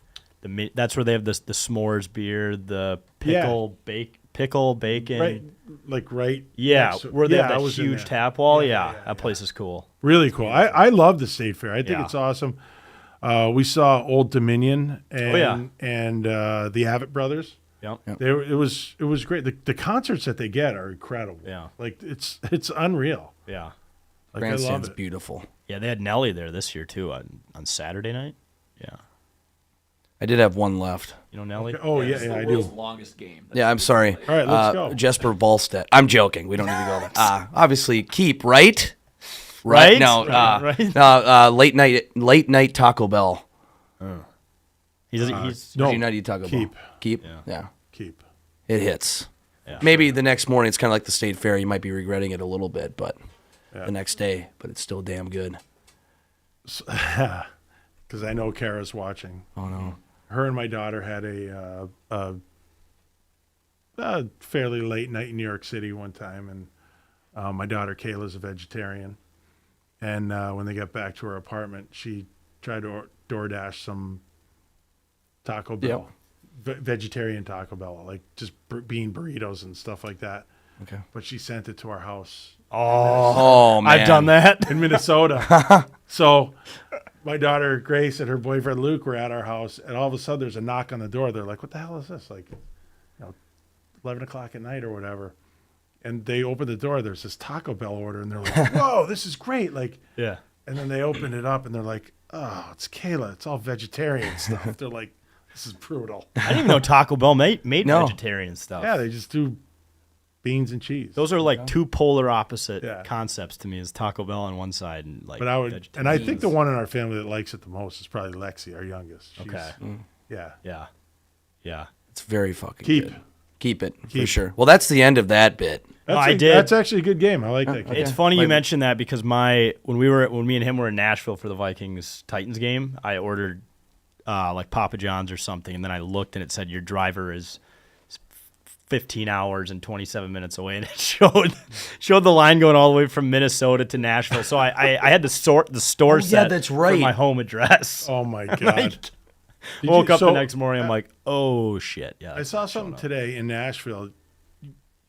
that's where they have the s'mores beer, the pickle bacon. right. Yeah, next to- where they have I that was in huge there. tap wall. Yeah, that place is cool. Really cool. I love the state fair. I think Yeah. it's awesome. We saw Old Dominion and yeah. and the Avett Brothers. Yep. It was great. The concerts that they get are incredible. Yeah. Like it's unreal. Yeah. Like I love Grandstand's it. beautiful. Yeah, they had Nelly there this year too on Saturday night. Yeah. I did have one left. You know Nelly? Oh yeah, It's yeah, the I world's do. longest game. Yeah, I'm sorry. All right, let's go. Jesper Volstedt. I'm joking. We don't need to go there. Obviously, keep right. Right? No. Right. Late night Taco Bell. He's No, Did you not eat Taco keep. Bell? Keep. Yeah. Keep. It hits. Yeah. Maybe the next morning it's kind of like the state fair. You might be regretting it a little bit, but the next day, but it's still damn good. Because I know Kara's watching. Oh no. Her and my daughter had a fairly late night in New York City one time, and my daughter Kayla's a vegetarian, and when they got back to her apartment, she tried to DoorDash some Taco Bell, vegetarian Taco Bell, like just bean burritos and stuff like that. Okay. But she sent it to our house Oh man, I've done that. in Minnesota. So my daughter Grace and her boyfriend Luke were at our house, and all of a sudden there's a knock on the door. They're like, "What the hell is this?" Like, 11 o'clock at night or whatever. And they open the door. There's this Taco Bell order, and they're like, "Whoa, this is great!" Like, Yeah. and then they open it up, and they're like, "Oh, it's Kayla. It's all vegetarian stuff." They're like, "This is brutal." I didn't even know Taco Bell made No. vegetarian stuff. Yeah, they just do beans and cheese. Those are like two polar opposite Yeah. concepts to me. Is Taco Bell on one side and like. But I would, vegetarian. and I think the one in our family that likes it the most is probably Lexi, our youngest. She's, Okay. Yeah. Yeah. Yeah. it's very fucking Keep. good. Keep it for Keep. sure. Well, that's the end of that bit. I did. That's actually a good game. I like that game. It's funny you mentioned that because when me and him were in Nashville for the Vikings Titans game, I ordered like Papa John's or something, and then I looked and it said your driver is 15 hours and 27 minutes away, and it showed the line going all the way from Minnesota to Nashville. So I had to sort the store set that's for right. my home address. Oh my god! Did Woke you- up the so, next morning, I'm like, oh shit, yeah. I saw something today in Nashville.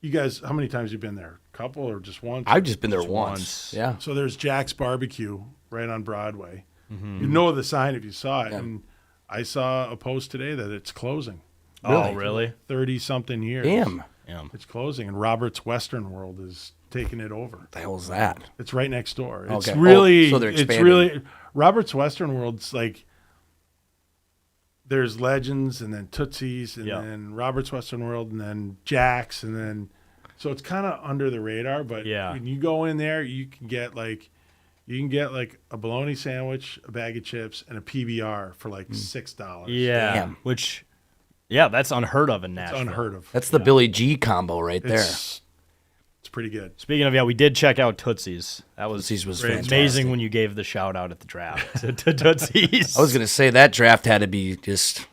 You guys, how many times you been there? A couple or just once? I've just been there Just once. once. Yeah. So there's Jack's Barbecue right on Broadway. Mm-hmm. You know the sign if you saw it. And I saw a post today that it's closing. Oh, really? 30-something years. Damn. Yeah. It's closing, and Robert's Western World is taking it over. The hell's that? It's right next door. It's Okay. really, Oh, so they're it's expanding. really Robert's Western World's like there's Legends and then Tootsie's and Yeah. then Robert's Western World and then Jack's and then so it's kind of under the radar. But Yeah. when you go in there, you can get like a bologna sandwich, a bag of chips, and a PBR for like $6. Yeah. Damn. Which, yeah, that's unheard of in It's Nashville. unheard of. That's the Billy G combo right there. It's pretty good. Speaking of, we did check out Tootsie's. That was Tootsie's was amazing fantastic. when you gave the shout out at the draft to Tootsie's. I was gonna say that draft had to be just.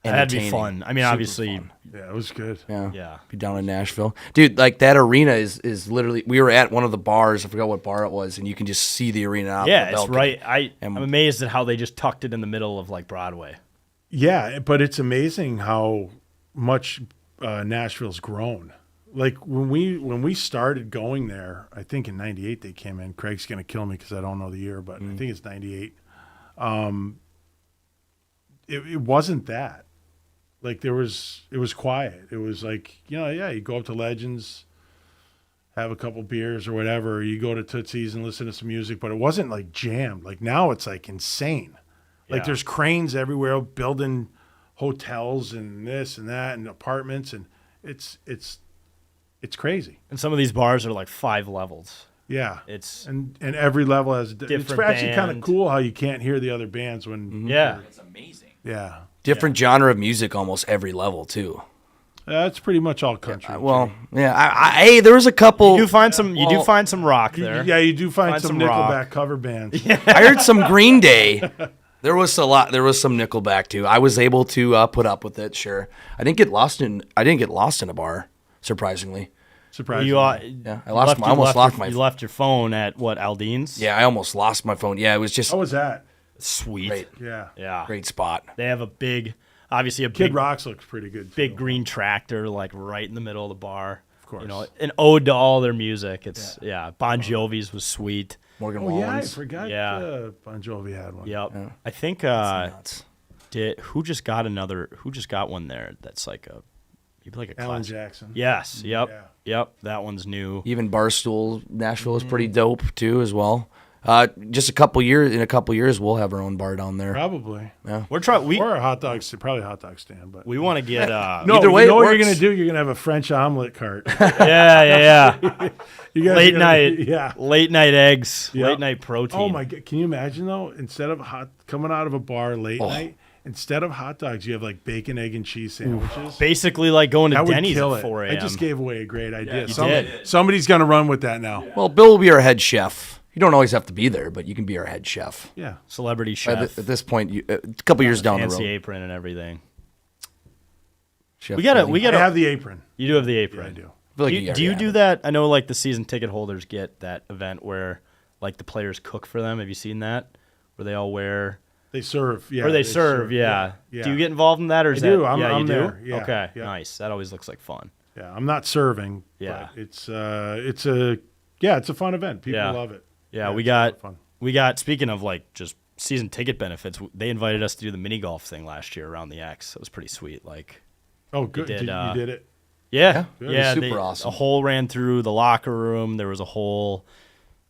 That'd be entertaining. fun. I mean, Super obviously, fun. Yeah, it was good. Yeah. yeah. Be down in Nashville, dude. Like that arena is literally. We were at one of the bars. I forgot what bar it was, and you can just see the arena out. Yeah, the it's balcony. right. I'm And- amazed at how they just tucked it in the middle of like Broadway. Yeah, but it's amazing how much Nashville's grown. Like when we started going there, I think in '98 they came in. Craig's gonna kill me because I don't know the year, but I think it's '98. It wasn't that. Like it was quiet. It was like you go up to Legends, have a couple beers or whatever. You go to Tootsie's and listen to some music, but it wasn't like jammed. Like now it's like insane. Like Yeah. there's cranes everywhere building hotels and this and that and apartments, and it's crazy. And some of these bars are like 5 levels. Yeah, It's and every level has it's Different actually kind of band. cool how you can't hear the other bands when yeah. It's amazing. yeah. Different genre of music, almost every level too. That's pretty much all country. Well, yeah. Hey, there was a couple. You do find some. You do well, find some rock there. yeah, you do find Find some some Nickelback rock. cover bands. I heard some Green Day. There was a lot. There was some Nickelback too. I was able to put up with it. Sure. I didn't get lost in a bar. Surprisingly. Surprisingly. You Yeah, I almost lost my. You left your phone at what, Aldean's? Yeah, I almost lost my phone. Yeah, it was just How was that? Sweet. great. Yeah. Yeah. Great spot. They have obviously a Kid big Rocks looks pretty good. big too. green tractor like right in the middle of the bar. Of course. an ode to all their music. It's Bon Jovi's was sweet. Morgan Oh yeah, I Wallen's. forgot. Yeah. Bon Jovi had one. Yep. I think Nuts. who just got one there that's like a maybe like a Alan classic. Jackson. Yes. Yep. Yeah. Yep. That one's new. Even Barstool Nashville is pretty dope too as well. Just in a couple years, we'll have our own bar down there. Probably. We're trying. Or a hot dog stand, probably a hot dog stand, but We want to get no, Either way, you know it what you're works. gonna do? You're gonna have a French omelet cart. yeah. You guys are Late gonna- night. Yeah. Late night eggs. Yep. Late night protein. Oh my god! Can you imagine though? Instead of coming out of a bar late Oh. night, instead of hot dogs, you have like bacon, egg, and cheese sandwiches. Basically like going to That would Denny's kill at it. 4 a.m. I just gave away a great idea. you did. Somebody's gonna run with that now. Well, Bill will be our head chef. You don't always have to be there, but you can be our head chef. Yeah. Celebrity At, chef. at this point, a couple years down the Fancy road. apron and everything. Chef We gotta. Billy. I have the apron. You do have the apron. Yeah, I do. I feel like Do you, already do you have do it. that? I know, like the season ticket holders get that event where, like, the players cook for them. Have you seen that? Where they all wear, They serve. Yeah. or they serve. Yeah. Yeah. Do you get involved in that, or is I that? do. I'm you do. there. Yeah. Okay. Yeah. Nice. That always looks like fun. Yeah. I'm not serving. Yeah. But it's a Yeah, it's a fun event. People Yeah. love it. Yeah, it's a lot of we fun. got. Speaking of like just season ticket benefits, they invited us to do the mini golf thing last year around the X. It was pretty sweet. Like, Oh, good. did, You did it. yeah, Good. yeah, Super awesome. A hole ran through the locker room. There was a hole.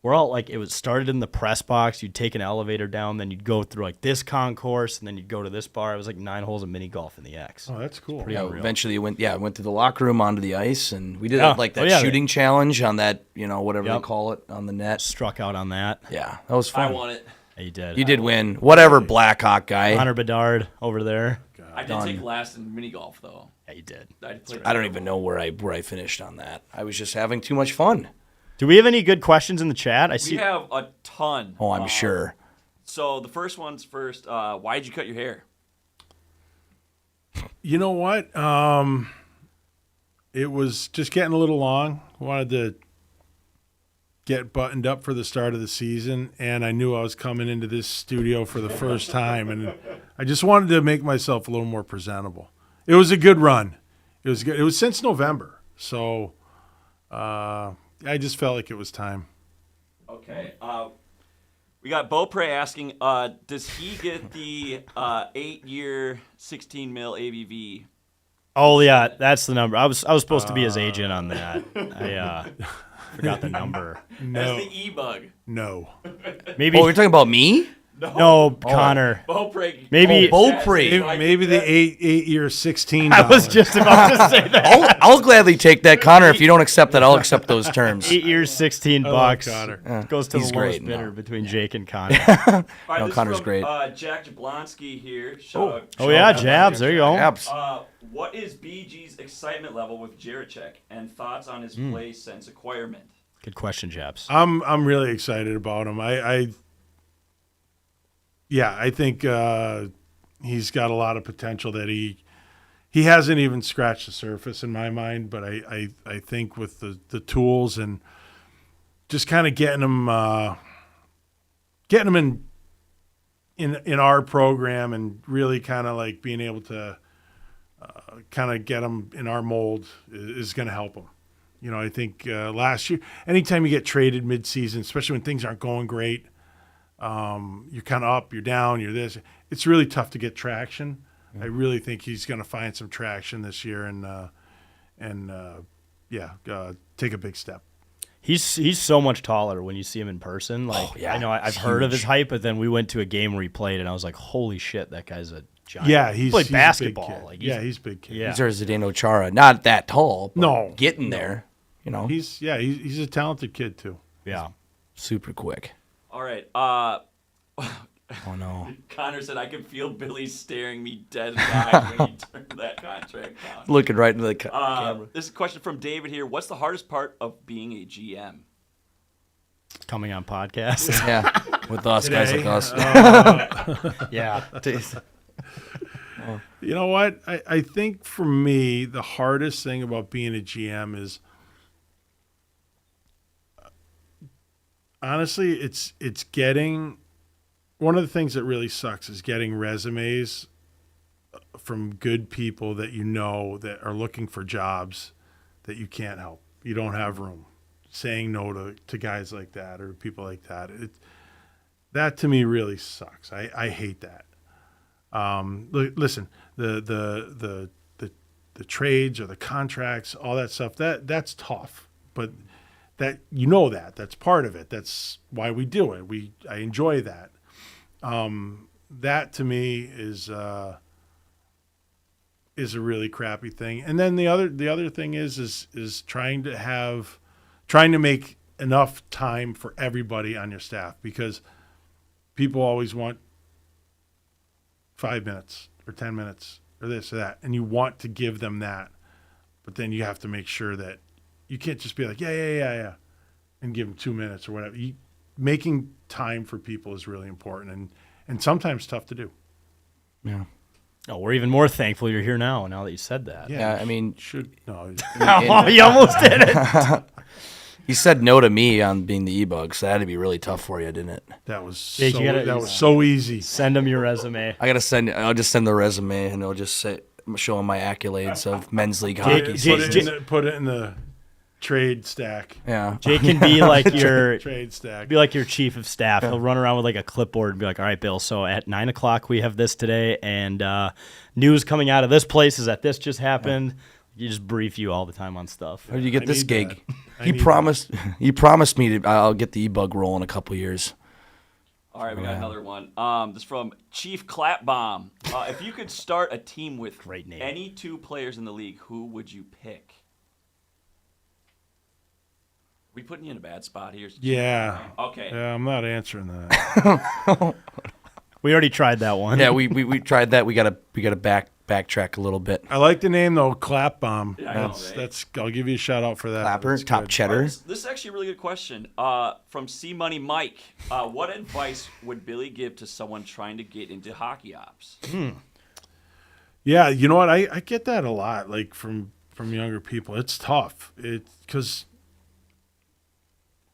We're all like, it was started in the press box. You'd take an elevator down, then you'd go through like this concourse, and then you'd go to this bar. It was like 9 holes of mini golf in the X. Oh, that's cool. pretty Yeah, unreal. eventually went through the locker room onto the ice, and we did Yeah. like Oh, that yeah. shooting challenge on that, whatever Yep. they call it, on the net. Struck out on that. Yeah, that was I fun. won it. Yeah, you did. You did win. Whatever, Blackhawk guy. Hunter Bedard over there. I did take last in mini golf though. Yeah, you did. I I don't even know where I finished on that. I was just having too much fun. Do we have any good questions in the chat? I We see. have a ton. Oh, I'm sure. So the first one's first. Why'd you cut your hair? You know what? It was just getting a little long. Wanted to get buttoned up for the start of the season, and I knew I was coming into this studio for the first time, and I just wanted to make myself a little more presentable. It was a good run. It was good. It was since November, so I just felt like it was time. Okay. We got Beaupre asking, does he get the 8-year, 16 mil ABV? Oh yeah, that's the number. I was supposed to be his agent on that. I forgot the number. No, That's the E-bug. no. Maybe Oh, you're talking about me? no, Connor. Beaupre. Maybe Beaupre. Maybe the 8-year 16. I was just about to say that. I'll gladly take that, Connor. If you don't accept that, I'll accept those terms. 8 years, $16. Connor. Goes to He's the lowest great, bidder no. between Jake and Connor. All right, No, this is Connor's from, great. Jack Jablonski here. Oh yeah, Jabs. There you go. Abs. What is BG's excitement level with Jaracek and thoughts on his play since acquirement? Good question, Jabs. I'm really excited about him. I think he's got a lot of potential that he hasn't even scratched the surface in my mind. But I think with the tools and just kind of getting him in our program and really kind of like being able to kind of get him in our mold is going to help him. I think last year, anytime you get traded midseason, especially when things aren't going great, you're kind of up, you're down, you're this. It's really tough to get traction. I really think he's going to find some traction this year and take a big step. He's so much taller when you see him in person. Like yeah, I know I've he's heard of his huge. height, but then we went to a game where he played, and I was like, holy shit, that guy's a giant. Yeah, he he's played a basketball. big kid. Like He's a big kid. yeah. These are Zdeno Chara. Not that tall. But No. Getting there. He's a talented kid too. yeah. Super quick. All right. Oh, no. Connor said, I can feel Billy staring me dead in the eye when he turned that contract down. Looking right into the camera. This is a question from David here. What's the hardest part of being a GM? Coming on podcast. Yeah. With us, guys like us. yeah. You know what? I think for me, the hardest thing about being a GM is honestly, it's getting one of the things that really sucks is getting resumes from good people that that are looking for jobs that you can't help. You don't have room. Saying no to guys like that or people like that. That to me really sucks. I hate that. Listen, the trades or the contracts, all that stuff, that's tough. But that's part of it. That's why we do it. I enjoy that. That to me is a really crappy thing. And then the other thing is trying to make enough time for everybody on your staff, because people always want 5 minutes or 10 minutes or this or that, and you want to give them that, but then you have to make sure that you can't just be like, yeah, and give them 2 minutes or whatever. Making time for people is really important and sometimes tough to do. Yeah. Oh, we're even more thankful you're here now that you said that. Yeah, I mean, Oh, you almost did it. he said no to me on being the E-Bug, so that had to be really tough for you, didn't it? That was Yeah, you gotta- was so easy. Send him your resume. I'll just send the resume, and it'll just show him my accolades of men's league Jake- hockey. Jake- season. Put it in the trade stack. Yeah. Jake can be like your Trade stack. chief of staff. He'll run around with like a clipboard and be like, "All right, Bill. So at 9:00 we have this today, and news coming out of this place is that this just happened." You just brief you all the time on stuff. How did you get I this need gig? that. He promised. He promised me to. I'll get the e-bug roll in a couple years. All right, we got another one. This is from Chief Clapbomb. If you could start a team with Great name. any 2 players in the league, who would you pick? We putting you in a bad spot here. Yeah. Okay. Yeah, I'm not answering that. We already tried that one. Yeah, we tried that. We gotta backtrack a little bit. I like the name though, Clap Bomb. Yeah, I know, that's right? that's. I'll give you a shout out for that. Clapper, That's top good. cheddar. This is actually a really good question. From C Money Mike. What advice would Billy give to someone trying to get into hockey ops? Yeah, you know what? I get that a lot, like from younger people. It's tough. It's because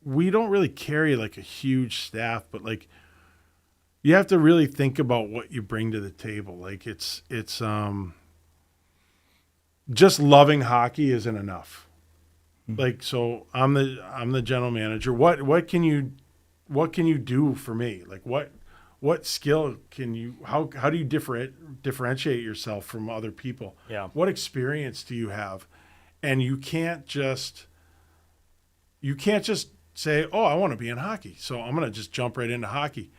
we don't really carry like a huge staff, but like you have to really think about what you bring to the table. Like it's just loving hockey isn't enough. Like, so I'm the general manager. What can you do for me? Like what skill can you, how do you differentiate yourself from other people? Yeah. What experience do you have? And you can't just say, oh, I want to be in hockey, so I'm going to just jump right into hockey.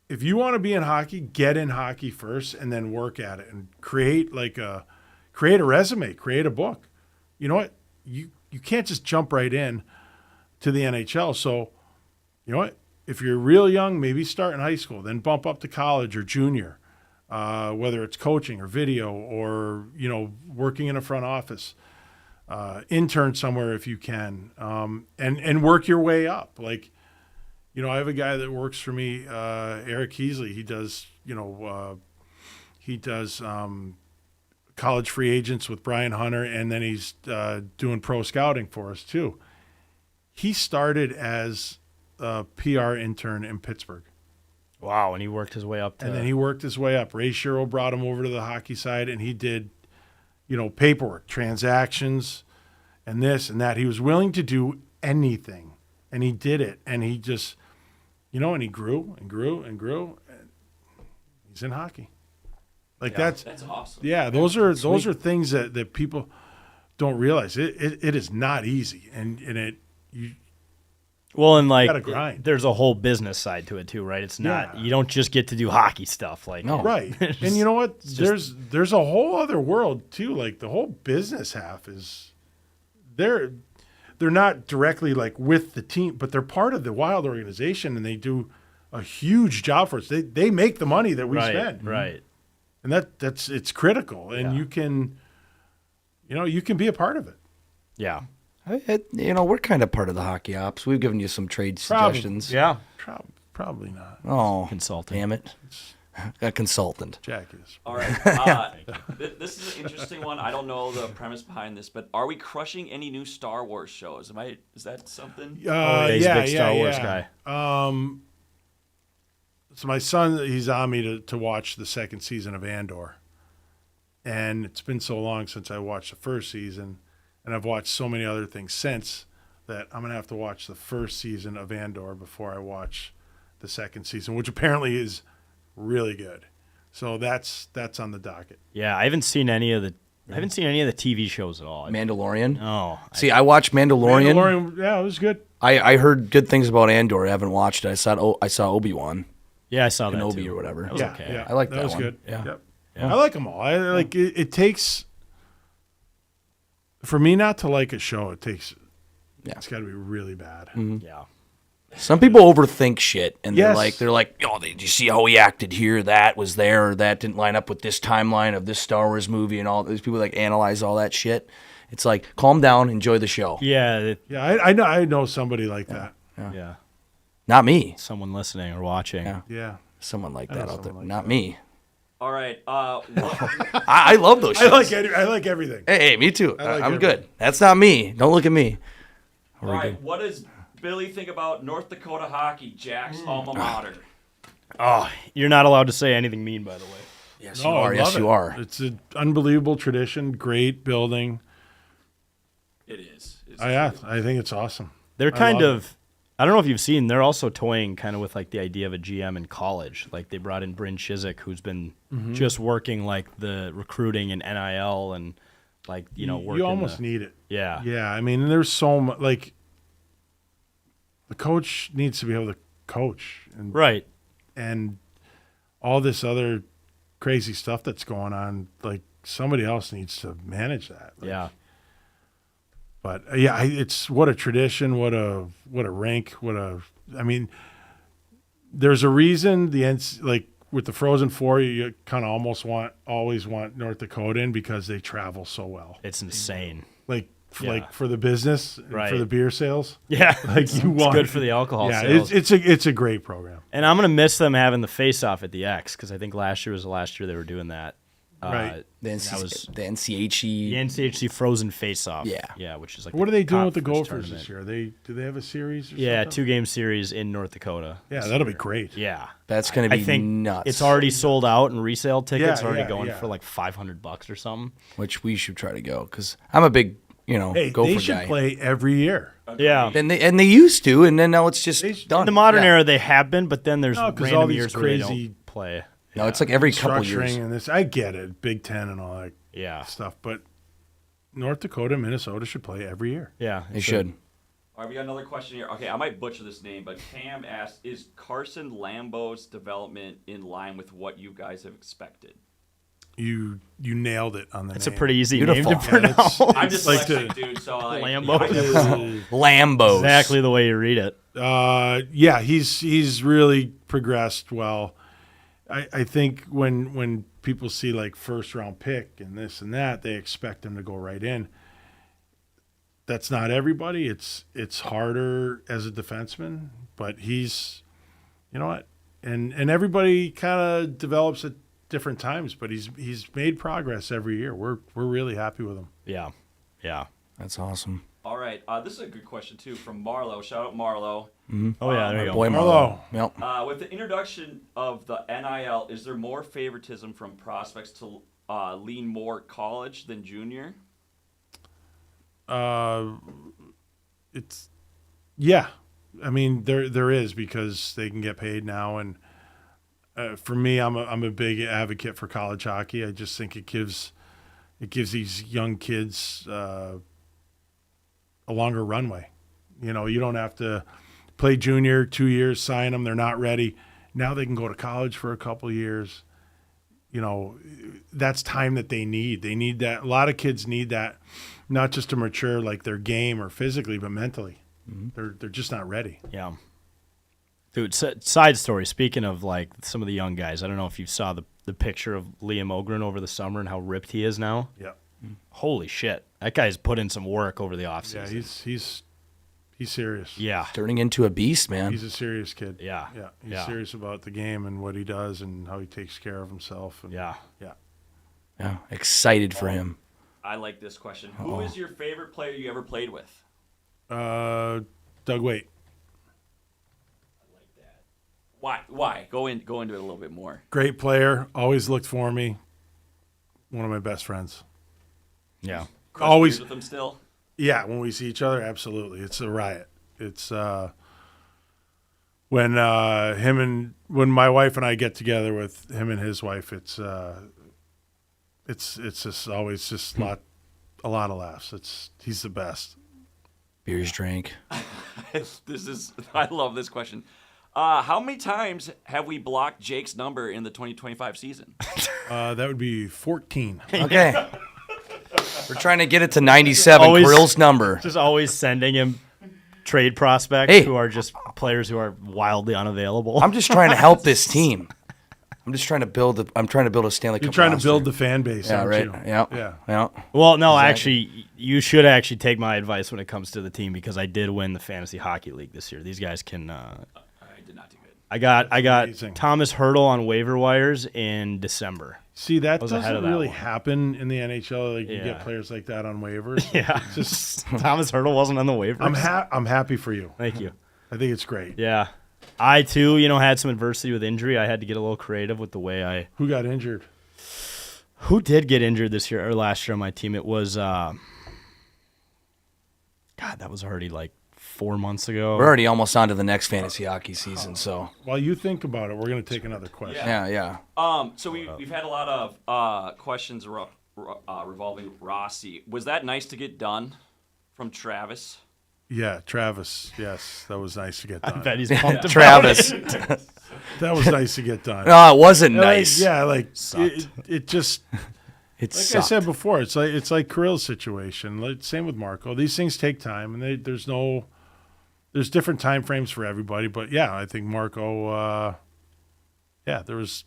If you want to be in hockey, get in hockey first and then work at it and create a resume, create a book. You know what? You can't just jump right in to the NHL. So, you know what? If you're real young, maybe start in high school, then bump up to college or junior, whether it's coaching or video or, you know, working in a front office. Intern somewhere if you can, and work your way up. Like, you know, I have a guy that works for me, Eric Heasley. He does, college free agents with Brian Hunter, and then he's doing pro scouting for us too. He started as a PR intern in Pittsburgh. Wow, and he worked his way up to And then he worked his way up. Ray Sherrill brought him over to the hockey side, and he did, you know, paperwork, transactions, and this and that. He was willing to do anything, and he did it. And he just, you know, and he grew and grew and grew. And he's in hockey. Like That's awesome. yeah. Those are things that people don't realize. It is not easy, and Well, and like gotta grind. there's a whole business side to it too, right? It's not Yeah. you don't just get to do hockey stuff. Like No. right. And you know what? There's a whole other world too. Like the whole business half is they're not directly like with the team, but they're part of the Wild organization, and they do a huge job for us. They make the money that we right, spend, right. and that's it's critical. And Yeah. you can be a part of it. Yeah. You know, we're kind of part of the hockey ops. We've given you some trade suggestions. Yeah. Probably not. Oh, Consultant. damn it. A consultant. Jack is. All right. This is an interesting one. I don't know the premise behind this, but are we crushing any new Star Wars shows? Is that something? He's a big Star Wars guy. So my son, he's on me to watch the second season of Andor. And it's been so long since I watched the first season, and I've watched so many other things since that I'm going to have to watch the first season of Andor before I watch the second season, which apparently is really good. So that's on the docket. Yeah, I haven't seen any of the TV shows at all. Mandalorian. Oh, See, I watched Mandalorian. Yeah, it was good. I heard good things about Andor. I haven't watched it. I saw Obi-Wan. yeah, I saw that Kenobi too. or whatever. That was Yeah, okay. yeah, I like that was one. good. Yeah. Yep. Yeah. I like them all. I like it takes for me not to like a show. It's got to be really bad. Yeah. Some people overthink shit, and Yes. they're like, oh, did you see how he acted here? That was there, or that didn't line up with this timeline of this Star Wars movie, and all these people like analyze all that shit. It's like, calm down, enjoy the show. Yeah. Yeah, I know somebody like that. Yeah. Not me. Someone listening or watching. Yeah. Yeah, Someone like know that out there. someone like Not that. me. All right. I love those shows. I like everything. Hey, me too. like I'm everything. good. That's not me. Don't look at me. All right. What does Billy think about North Dakota hockey, Jack's alma mater? Oh, you're not allowed to say anything mean, by the way. Yes, No, you I are. Yes, love you it. are. It's an unbelievable tradition. Great building. It is. I think it's awesome. They're I kind love of, I don't know if you've seen, they're also toying kind of with like the idea of a GM in college. Like they brought in Bryn Chizik, who's been just working like the recruiting and NIL and like, working. You almost need it. Yeah. Yeah, I mean, there's so much, like, the coach needs to be able to coach. And, Right. And all this other crazy stuff that's going on, like, somebody else needs to manage that. Like, Yeah. But, yeah, it's what a tradition, what a rink, I mean, there's a reason like, with the Frozen Four, you kind of always want North Dakota in because they travel so well. It's insane. Like Yeah. for the business, and Right. for the beer sales. Yeah. Like you want It's good for the alcohol Yeah, sales. it's a great program. And I'm going to miss them having the face-off at the X because I think last year was the last year they were doing that. Right. The that was the NCHE. the NCHC Frozen face-off. Yeah. Yeah, which is like What are they doing with the conference Gophers tournament. this year? Do they have a series? Or Yeah, something? 2-game series in North Dakota. Yeah, that'll be great. Yeah. That's going to I be think nuts. it's already sold out and resale tickets Yeah, already yeah, going yeah. for like $500 or something. which we should try to go because I'm a big, Hey, Gopher they should guy. play every year. Yeah. And they used to, and then now it's just done. In the modern Yeah. era, they have been, but then there's No, 'cause random all these years where they crazy- don't play. No, it's like every couple Structuring years. and this, I get it, Big Ten and all that Yeah. stuff, but North Dakota, Minnesota should play every year. Yeah. They should. All right, we got another question here. Okay, I might butcher this name, but Cam asked, is Carson Lambeau's development in line with what you guys have expected? You nailed it on the It's a name. pretty easy Beautiful. name to pronounce. I'm just like dyslexic, dude, so like, Lambeau. Lambos. Exactly the way you read it. Yeah, he's really progressed well. I think when people see like first round pick and this and that, they expect him to go right in. That's not everybody. It's harder as a defenseman, but he's, you know what, and everybody kind of develops at different times, but he's made progress every year. We're really happy with him. Yeah. Yeah. That's awesome. All right, this is a good question too from Marlo. Shout out Marlo. Oh, yeah. There you go. Boy, Marlo. Yep. With the introduction of the NIL, is there more favoritism from prospects to lean more college than junior? It's yeah. I mean there is because they can get paid now, and for me, I'm a big advocate for college hockey. I just think it gives these young kids a longer runway. You know, you don't have to play junior 2 years, sign them, they're not ready. Now they can go to college for a couple of years. You know, that's time that they need. They need that. A lot of kids need that, not just to mature like their game or physically, but mentally. They're just not ready. Yeah. Dude, side story. Speaking of like some of the young guys, I don't know if you saw the picture of Liam Ogren over the summer and how ripped he is now. Yeah. Holy shit. That guy's put in some work over the offseason. Yeah, he's serious. Yeah. Turning into a beast, man. He's a serious kid. Yeah. Yeah. He's Yeah. serious about the game and what he does and how he takes care of himself. And, Yeah. Yeah. Yeah. Excited for him. I like this question. Who is your favorite player you ever played with? Doug Waite. Why? Go into it a little bit more. Great player. Always looked for me. One of my best friends. Yeah. Crush Always- beers with him still. Yeah, when we see each other, absolutely. It's a riot. It's when my wife and I get together with him and his wife, it's just always just a lot of laughs. He's the best. Beers drank. I love this question. How many times have we blocked Jake's number in the 2025 season? That would be 14. Okay. We're trying to get it to 97. Always- Kirill's number. Just always sending him trade prospects Hey. who are just players who are wildly unavailable. I'm just trying to help this team. I'm trying to build a Stanley Cup. You're trying to roster. build the fan base, Yeah, aren't right. you? Yeah. Yeah. Well, no, actually, you should actually take my advice when it comes to the team because I did win the Fantasy Hockey League this year. These guys can. I did not do good. I got amazing. Thomas Hurdle on waiver wires in December. See, that was ahead doesn't of that really one. happen in the NHL. Like you Yeah. get players like that on waivers. Yeah, It's just Thomas Hurdle wasn't on the waivers. I'm happy for you. Thank you. I think it's great. Yeah, I too, had some adversity with injury. I had to get a little creative with the way I. Who got injured? Who did get injured this year or last year on my team? It was. God, God, that was already like 4 months ago. We're already almost on to the next fantasy hockey season, so While you think about it, we're going to take another question. yeah. So we've had a lot of questions revolving Rossi. Was that nice to get done from Travis? Yeah, Travis. Yes, that was nice to get done. I bet he's pumped about Travis. That was nice to get done. No, it wasn't Like, nice. yeah, like Sucked. it just It like sucked. I said before, it's like Kirill's situation. Like, same with Marco. These things take time, and there's different time frames for everybody. But yeah, I think Marco. That was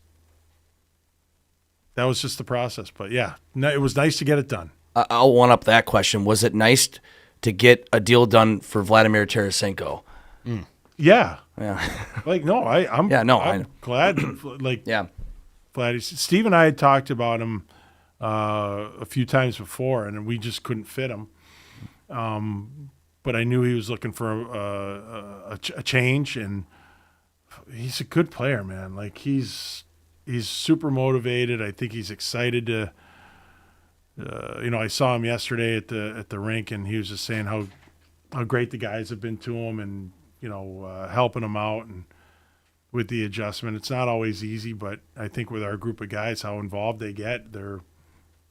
just the process. But yeah, no, it was nice to get it done. I'll one up that question. Was it nice to get a deal done for Vladimir Tarasenko? Yeah, Yeah. like no, I'm Yeah, no, I I'm know. glad. Like Yeah. Glad Steve and I had talked about him a few times before, and we just couldn't fit him. But I knew he was looking for a change, and he's a good player, man. Like he's super motivated. I think he's excited to. I saw him yesterday at the rink, and he was just saying how great the guys have been to him, and helping him out and with the adjustment. It's not always easy, but I think with our group of guys, how involved they get,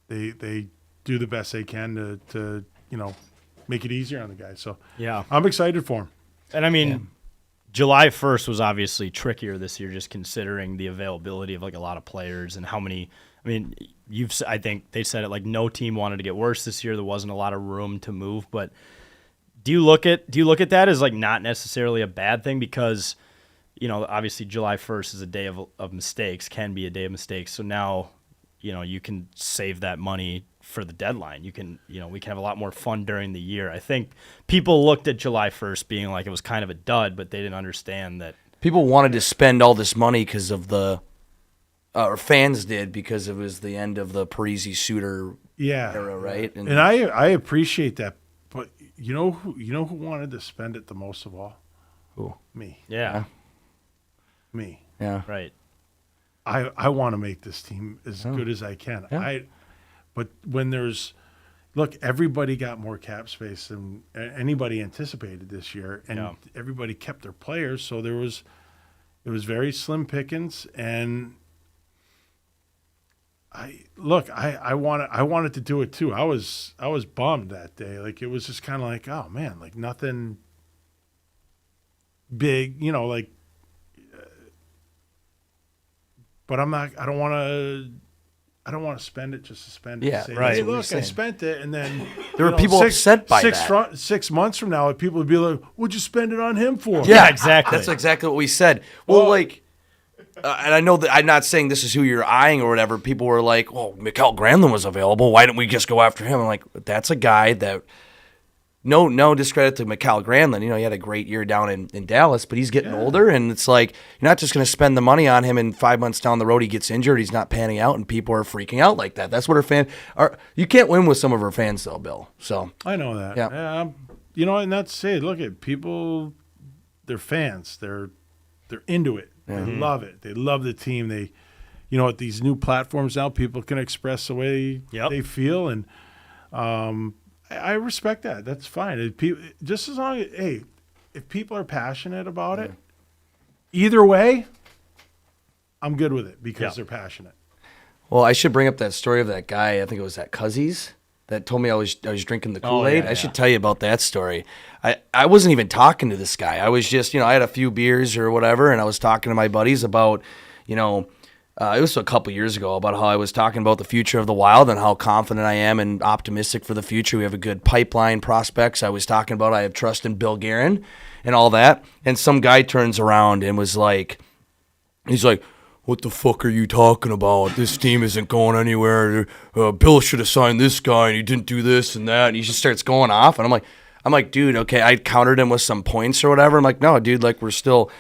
they do the best they can to make it easier on the guys. So Yeah. I'm excited for him. And I mean, July 1st was obviously trickier this year, just considering the availability of like a lot of players and how many. I mean, I think they said it like no team wanted to get worse this year. There wasn't a lot of room to move. But do you look at that as like not necessarily a bad thing? Because obviously July 1st is a day of mistakes, can be a day of mistakes. So now you can save that money for the deadline. You can we can have a lot more fun during the year. I think people looked at July 1st being like it was kind of a dud, but they didn't understand that. People wanted to spend all this money because of or fans did because it was the end of the Parisi Suter era, right? And I appreciate that, but you know who wanted to spend it the most of all? Who? Me. Yeah. Me. Yeah. Right. I want to make this team as good as I can. Yeah. But when everybody got more cap space than anybody anticipated this year, and everybody kept their players, so it was very slim pickings. And I wanted to do it too. I was bummed that day. Like it was just kind of like, oh man, like nothing big, like. But I'm not. I don't want to spend it just to spend it. Yeah, say, right. Hey, That's what look, you're I saying. spent it, and then There were people upset by that. 6 months from now, people would be like, "What'd you spend it on him for?" Yeah, exactly. That's exactly what we said. Well, and I know that I'm not saying this is who you're eyeing or whatever. People were like, "Well, Mikael Granlund was available. Why didn't we just go after him?" I'm like, that's a guy that. No discredit to Mikael Granlund. He had a great year down in Dallas, but he's getting older, and it's like you're not just going to spend the money on him, and 5 months down the road he gets injured, he's not panning out, and people are freaking out like that. That's what our fans are. You can't win with some of our fans, though, Bill. So I know that. Yeah. And that's it. Look at people; they're fans. They're into it. They love it. They love the team. They, at these new platforms now, people can express the way they feel, and I respect that. That's fine. Just as long as, if people are passionate about it, either way, I'm good with it because they're passionate. Well, I should bring up that story of that guy. I think it was at Cuzzies that told me I was drinking the Kool-Aid. I should tell you about that story. I wasn't even talking to this guy. I was just, I had a few beers or whatever, and I was talking to my buddies about, it was a couple years ago, about how I was talking about the future of the Wild and how confident I am and optimistic for the future. We have a good pipeline prospects. I was talking about I have trust in Bill Guerin and all that. And some guy turns around and was like, he's like, "What the fuck are you talking about? This team isn't going anywhere. Bill should have signed this guy, and he didn't do this and that." And he just starts going off, and I'm like, dude, okay, I countered him with some points or whatever. I'm like, no, dude, like we're still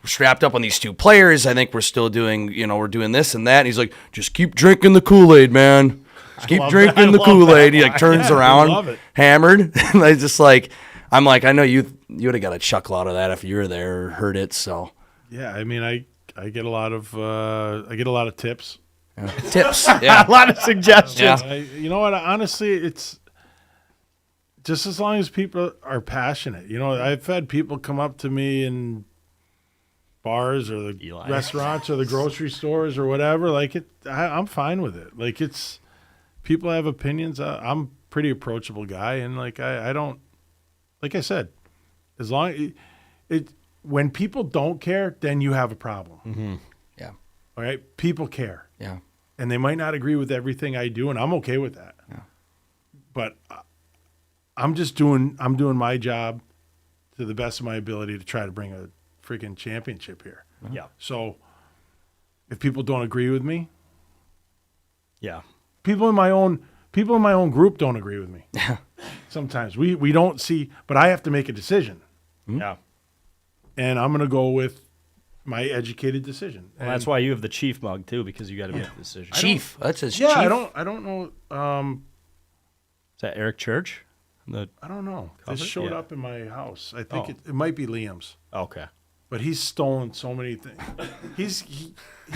strapped up on these two players. I think we're still doing, we're doing this and that. And he's like, just keep drinking the Kool-Aid, man. Just keep drinking the Kool-Aid. He like turns love around, it. hammered. And I just I'm like, I know you would have got a chuckle out of that if you were there or heard it. So Yeah, I mean, I get a lot of tips. tips, yeah, A lot of suggestions. Yeah. You know what? Honestly, it's just as long as people are passionate. You know, I've had people come up to me in bars or the Eli. restaurants or the grocery stores or whatever. Like I'm fine with it. Like people have opinions. I'm a pretty approachable guy, and like I don't, like I said, as long when people don't care, then you have a problem. Mm-hmm. Yeah. All right, people care. Yeah. And they might not agree with everything I do, and I'm okay with that. Yeah. But I'm doing my job to the best of my ability to try to bring a freaking championship here. Yeah. So if people don't agree with me, Yeah. people in my own group don't agree with me. Sometimes we don't see, but I have to make a decision, Yeah. and I'm going to go with my educated decision. Well, that's why you have the Chief mug too, because you got to make a decision. Chief. That's his Yeah, chief. I don't know. Is that Eric Church? I don't know. Cover? This showed Yeah. up in my house. I think Oh. it might be Liam's, Okay. but he's stolen so many things. He's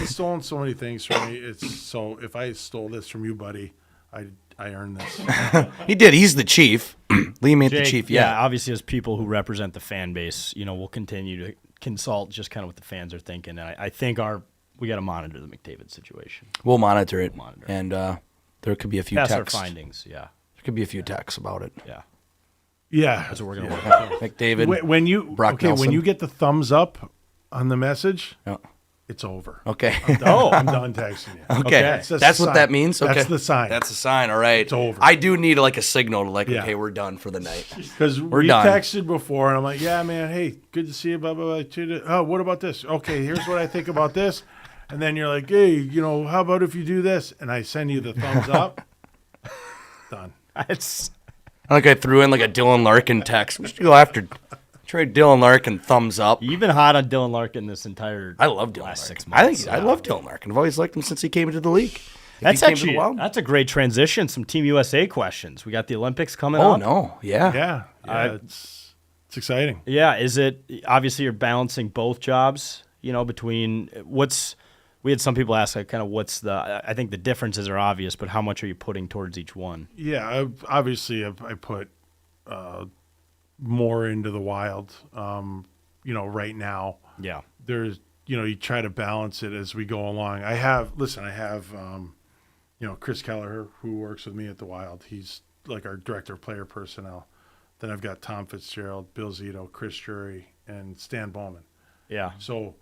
stolen so many things from me. So if I stole this from you, buddy, I earned this. He did. He's the chief. Liam ain't the Jake, chief. Yeah. obviously, as people who represent the fan base, we'll continue to consult just kind of what the fans are thinking. And I think we got to monitor the McDavid situation. We'll monitor it. Monitor it. And there could be a few Pass our texts. findings. Yeah. There could be a few texts about it. Yeah. Yeah, That's what we're going to work on. McDavid. when you Brock Nelson. when you get the thumbs up on the message, Yeah. it's over. Okay. I'm done texting you. Okay. That's just That's a what sign. that means? Okay. That's the sign. That's a sign. All right. It's over. I do need like a signal to like, Yeah. okay, we're done for the night. Because We're we done. texted before, and I'm like, yeah, man, hey, good to see you, blah, blah, blah. Oh, what about this? Okay, here's what I think about this. And then you're like, hey, how about if you do this? And I send you the thumbs up. Done. It's Like I threw in like a Dylan Larkin text. We should go after trade Dylan Larkin thumbs up. You've been hot on Dylan Larkin this entire I love Dylan last Larkin. 6 months. I love Dylan Larkin. I've always liked him since he came into the league. If That's he came to the actually Wild- that's a great transition. Some Team USA questions. We got the Olympics coming Oh up. no. Yeah. Yeah, it's exciting. Yeah, is it obviously you're balancing both jobs, between we had some people ask like kind of what's I think the differences are obvious, but how much are you putting towards each one? Yeah, I put more into the Wild, right now. Yeah. There's, you try to balance it as we go along. I have, Chris Kelleher, who works with me at the Wild. He's like our director of player personnel. Then I've got Tom Fitzgerald, Bill Zito, Chris Drury, and Stan Bowman. Yeah. So,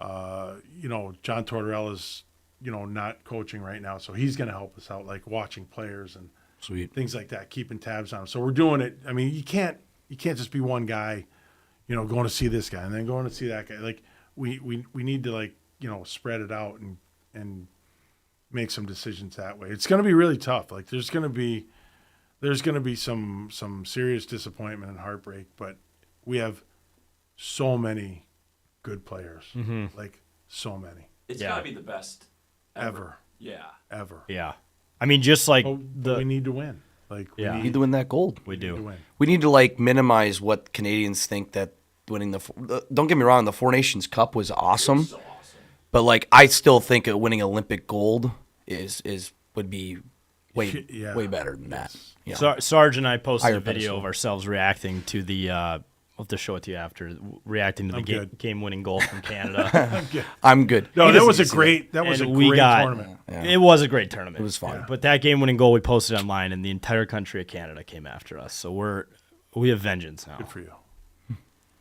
John Tortorella's, not coaching right now. So he's going to help us out, like watching players and Sweet. things like that, keeping tabs on them. So we're doing it. I mean, you can't just be one guy, going to see this guy and then going to see that guy. Like we need to spread it out and make some decisions that way. It's going to be really tough. Like there's going to be some serious disappointment and heartbreak, but we have so many good players. Like so many. It's Yeah. gotta be the best Ever. Yeah. Ever. Yeah. I mean, just like But we need to win. Like Yeah. We need to win that gold. we to do. win. We need to like minimize what Canadians think that winning don't get me wrong, the Four Nations Cup was awesome. So awesome. But like I still think winning Olympic gold would be way Yeah. way better than that. Yeah. Sarge and I posted Higher a video pedestal. of ourselves reacting to the we'll have to show it to you after reacting to the I'm good. game-winning goal from Canada. I'm good. No, He that doesn't was a need to see great that was a And we great got- tournament. It was a great tournament. It was fun. But that game-winning goal we posted online, and the entire country of Canada came after us. So we have vengeance now. Good for you.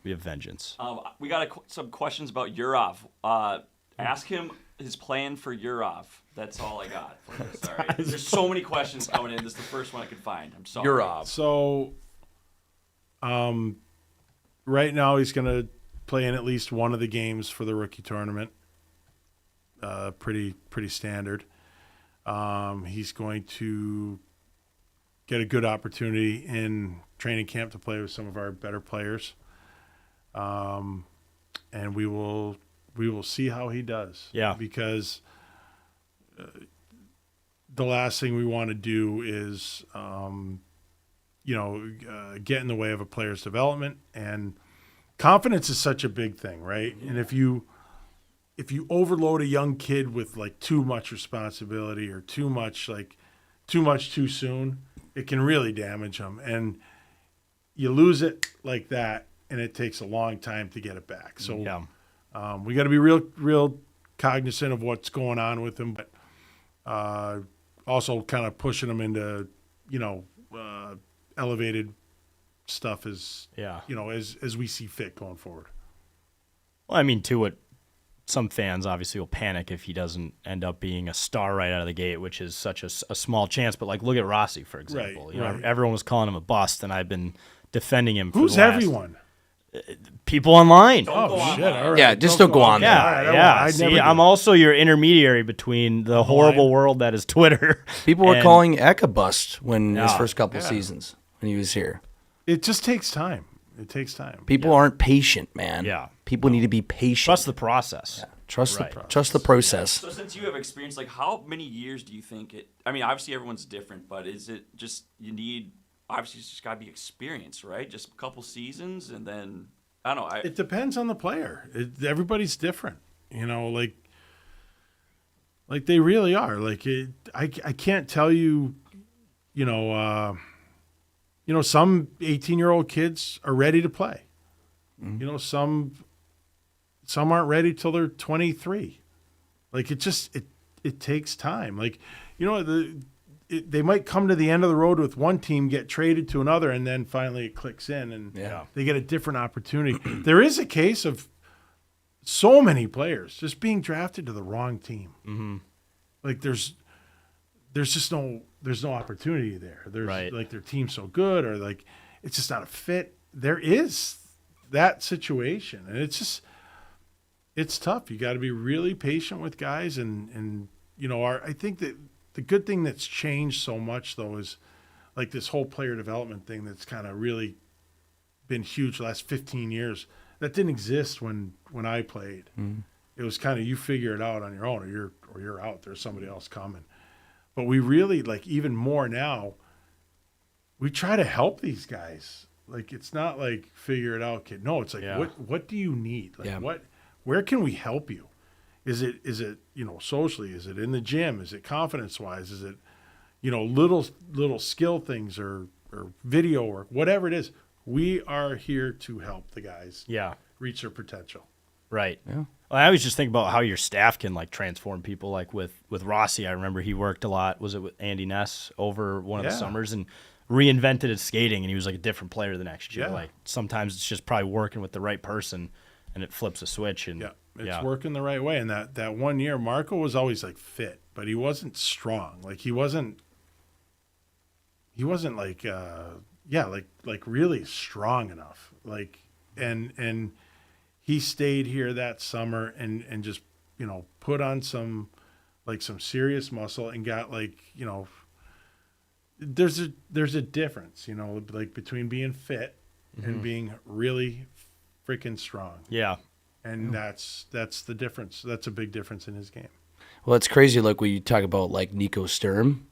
We have vengeance. We got some questions about Yurov. Ask him his plan for Yurov. That's all I got for this. All right. There's so many questions coming in. This is the first one I could find. I'm sorry. Yurov. So, right now he's going to play in at least one of the games for the rookie tournament. Pretty standard. He's going to get a good opportunity in training camp to play with some of our better players. And we will see how he does. Yeah. Because the last thing we want to do is get in the way of a player's development, and confidence is such a big thing, right? And if you overload a young kid with like too much responsibility or too much too soon, it can really damage them. And you lose it like that, and it takes a long time to get it back. So we got to be real cognizant of what's going on with him, but also kind of pushing him into, elevated stuff as we see fit going forward. Well, I mean, too, what some fans obviously will panic if he doesn't end up being a star right out of the gate, which is such a small chance. But like, look at Rossi, for example. Right. Everyone was calling him a bust, and I've been defending him. Who's everyone? People online. Shit! All right. Yeah, just don't go on there. Yeah. See, I'm also your intermediary between the horrible world that is Twitter. People were calling Eck a bust when his first couple seasons when he was here. It just takes time. It takes time. People aren't patient, man. Yeah. People need to be patient. Trust the process. Yeah. Trust the process. So since you have experience, like how many years do you think it? I mean, obviously everyone's different, but is it just you need? Obviously, it's just got to be experience, right? Just a couple seasons, and then I don't know. It depends on the player. Everybody's different, like they really are. Like I can't tell you, some 18-year-old kids are ready to play. Mm-hmm. Some aren't ready till they're 23. Like it takes time. Like they might come to the end of the road with one team, get traded to another, and then finally it clicks in and they get a different opportunity. There is a case of so many players just being drafted to the wrong team. Mm-hmm. Like there's just no opportunity there. There's like their team's so good, or like it's just not a fit. There is that situation, and it's tough. You got to be really patient with guys, and I think that the good thing that's changed so much, though, is like this whole player development thing that's kind of really been huge the last 15 years. That didn't exist when I played. Mm-hmm. It was kind of you figure it out on your own, or you're out. There's somebody else coming. But we really, like, even more now, we try to help these guys. Like, it's not like figure it out, kid. No, it's like what do you need? Like where can we help you? Is it socially? Is it in the gym? Is it confidence-wise? Is it, little skill things or video work, whatever it is? We are here to help the guys reach their potential. Right. Yeah. Well, I always just think about how your staff can like transform people. Like with Rossi, I remember he worked a lot. Was it with Andy Ness over one of the summers and reinvented his skating, and he was like a different player the next year. Yeah. Like sometimes it's just probably working with the right person, and it flips a switch. And it's working the right way. And that 1 year, Marco was always like fit, but he wasn't strong. Like he wasn't like like really strong enough. Like and he stayed here that summer and just put on some serious muscle and got there's a difference like between being fit and being really freaking strong. Yeah. And that's the difference. That's a big difference in his game. Well, it's crazy. Like when you talk about like Nico Sturm,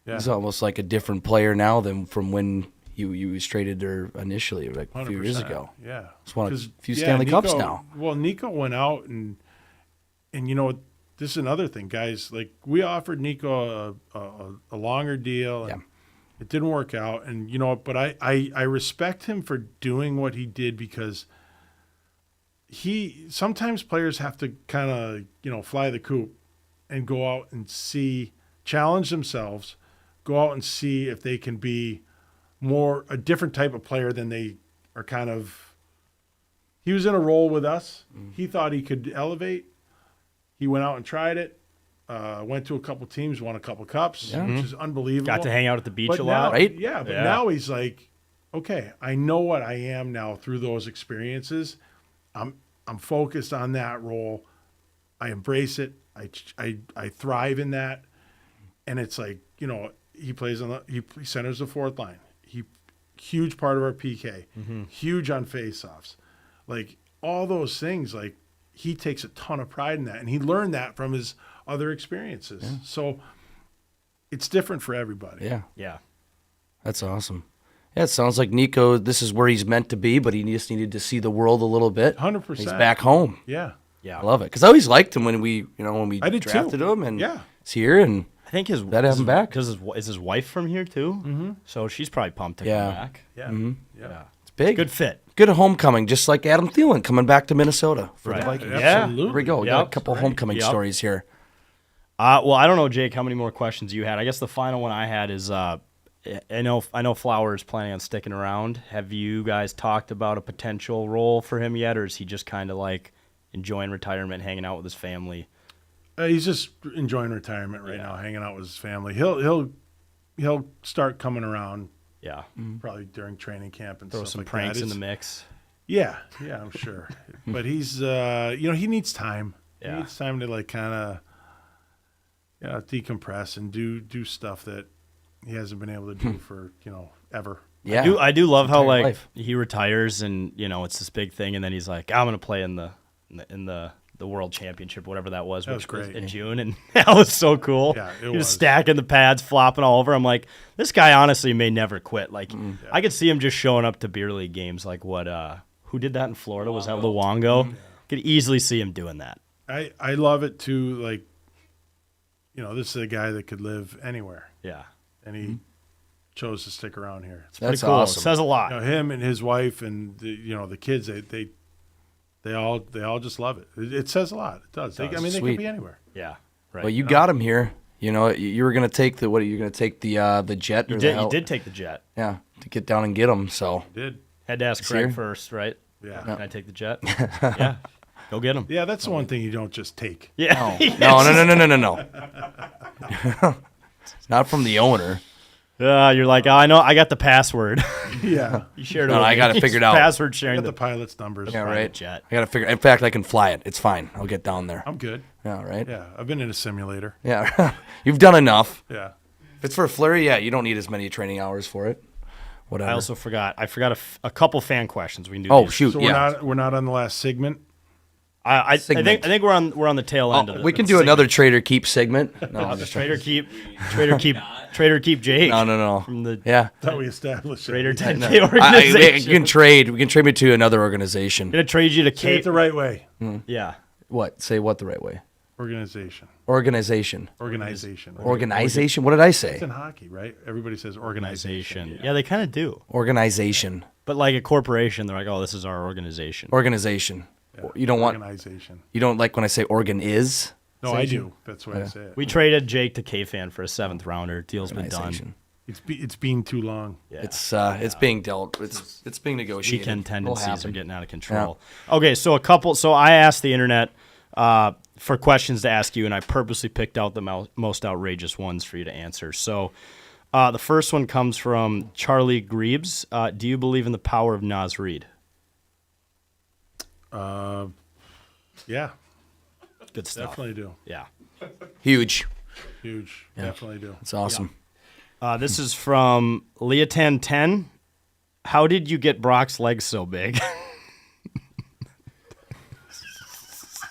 he's almost like a different player now than from when he was traded there initially, like a few years ago. Yeah, he's won a few Stanley Cups now. Well, Nico went out and this is another thing, guys. Like we offered Nico a longer deal, and it didn't work out. And but I respect him for doing what he did, because sometimes players have to kind of fly the coop and go out and challenge themselves, go out and see if they can be more a different type of player than they are kind of. He was in a role with us. He thought he could elevate. He went out and tried it. Went to a couple teams, won a couple cups, which is unbelievable. Got to hang out at the beach a lot, right? Yeah, but now he's like, okay, I know what I am now through those experiences. I'm focused on that role. I embrace it. I thrive in that, and it's like he plays he centers the fourth line. Huge part of our PK. Huge on faceoffs, like all those things. Like he takes a ton of pride in that, and he learned that from his other experiences. Yeah. So it's different for everybody. Yeah, that's awesome. Yeah, it sounds like Nico, this is where he's meant to be, but he just needed to see the world a little bit. 100%. He's back home. Yeah. I love it. Because I always liked him when we drafted him, and he's here. And I think his That have him back? because is his wife from here too. Mm-hmm. So she's probably pumped to Yeah. come back. Yeah. Yeah, It's big. good fit. Good homecoming, just like Adam Thielen coming back to Minnesota for Right. the Vikings. Yeah. Absolutely. Here we go. We got a Yep. couple homecoming Yep. stories here. Well, I don't know, Jake, how many more questions you had. I guess the final one I had is I know Flower is planning on sticking around. Have you guys talked about a potential role for him yet, or is he just kind of like enjoying retirement, hanging out with his family? He's just enjoying retirement right now, hanging out with his family. He'll start coming around Yeah, probably during training camp and throw stuff some like pranks that. in the mix. Yeah, I'm sure. But he's he needs time. Yeah. He needs time to like kind of decompress and do stuff that he hasn't been able to do for ever. Yeah. I do love how entire like life. he retires and it's this big thing, and then he's like, I'm gonna play in the World Championship, whatever that was, That which was was great. in June, and that was so cool. Yeah, it he was was. stacking the pads, flopping all over. I'm like, this guy honestly may never quit. Like, I could see him just showing up to beer league games. Like what? Who did that in Florida? Was that Luongo? Could easily see him doing that. I love it too. Like, this is a guy that could live anywhere, Yeah, and he chose to stick around here. It's That's pretty cool. awesome. Says a lot. him and his wife and the kids. They all just love it. It says a lot. It does. They Sweet. could be anywhere. Yeah, right. Well, you got him here. You were gonna take the You're gonna take the jet. you or did. the You did take the jet. Yeah, to get down and get him. So Did Had to ask Is Craig here? first, right? yeah. Can I take the jet? Yeah, go get him. Yeah, that's the one thing you don't just take. Yeah. no. Not from the owner. You're like, I know, I got the password. Yeah. You shared it. No, with I me. got it figured out. Password I sharing got the the pilot's numbers. Yeah, private right. jet. I gotta figure. In fact, I can fly it. It's fine. I'll get down there. I'm good. Yeah, right. Yeah, I've been in a simulator. Yeah, you've done enough. Yeah. If it's for a flurry, yeah, you don't need as many training hours for it. Whatever. I also forgot. I forgot a couple fan questions. We can do. Oh these. shoot, So yeah. we're not on the last segment. I Segment. think we're on the tail end of it. We can do another Trader Keep segment. No, I'm just Trader keep Jake. no. From the Yeah. That we established. Trader it. 10K We organization. can trade. We can trade me to another organization. Gonna trade you to Say it Kate. the right way. Yeah. What? Say what the right way? Organization. Organization. Organization. Organization. What did I say? It's in hockey, right? Everybody says organization. Organization. Yeah, they kind of do. Organization. But like a corporation, they're like, oh, this is our organization. Organization. You don't want. Organization. You don't like when I say organ is. No, I do. That's why I say it. We traded Jake to K-Fan for a 7th rounder. Deal's been done. Organization. It's been too long. Yeah. It's being dealt. It's being negotiated. Weekend It'll tendencies are happen. getting out of control. Okay, so I asked the internet for questions to ask you, and I purposely picked out the most outrageous ones for you to answer. So the first one comes from Charlie Grebes. Do you believe in the power of Naz Reid? Yeah, Good stuff. definitely do. Yeah. Huge. Huge. Definitely do. It's awesome. This is from Leotan10. How did you get Brock's legs so big?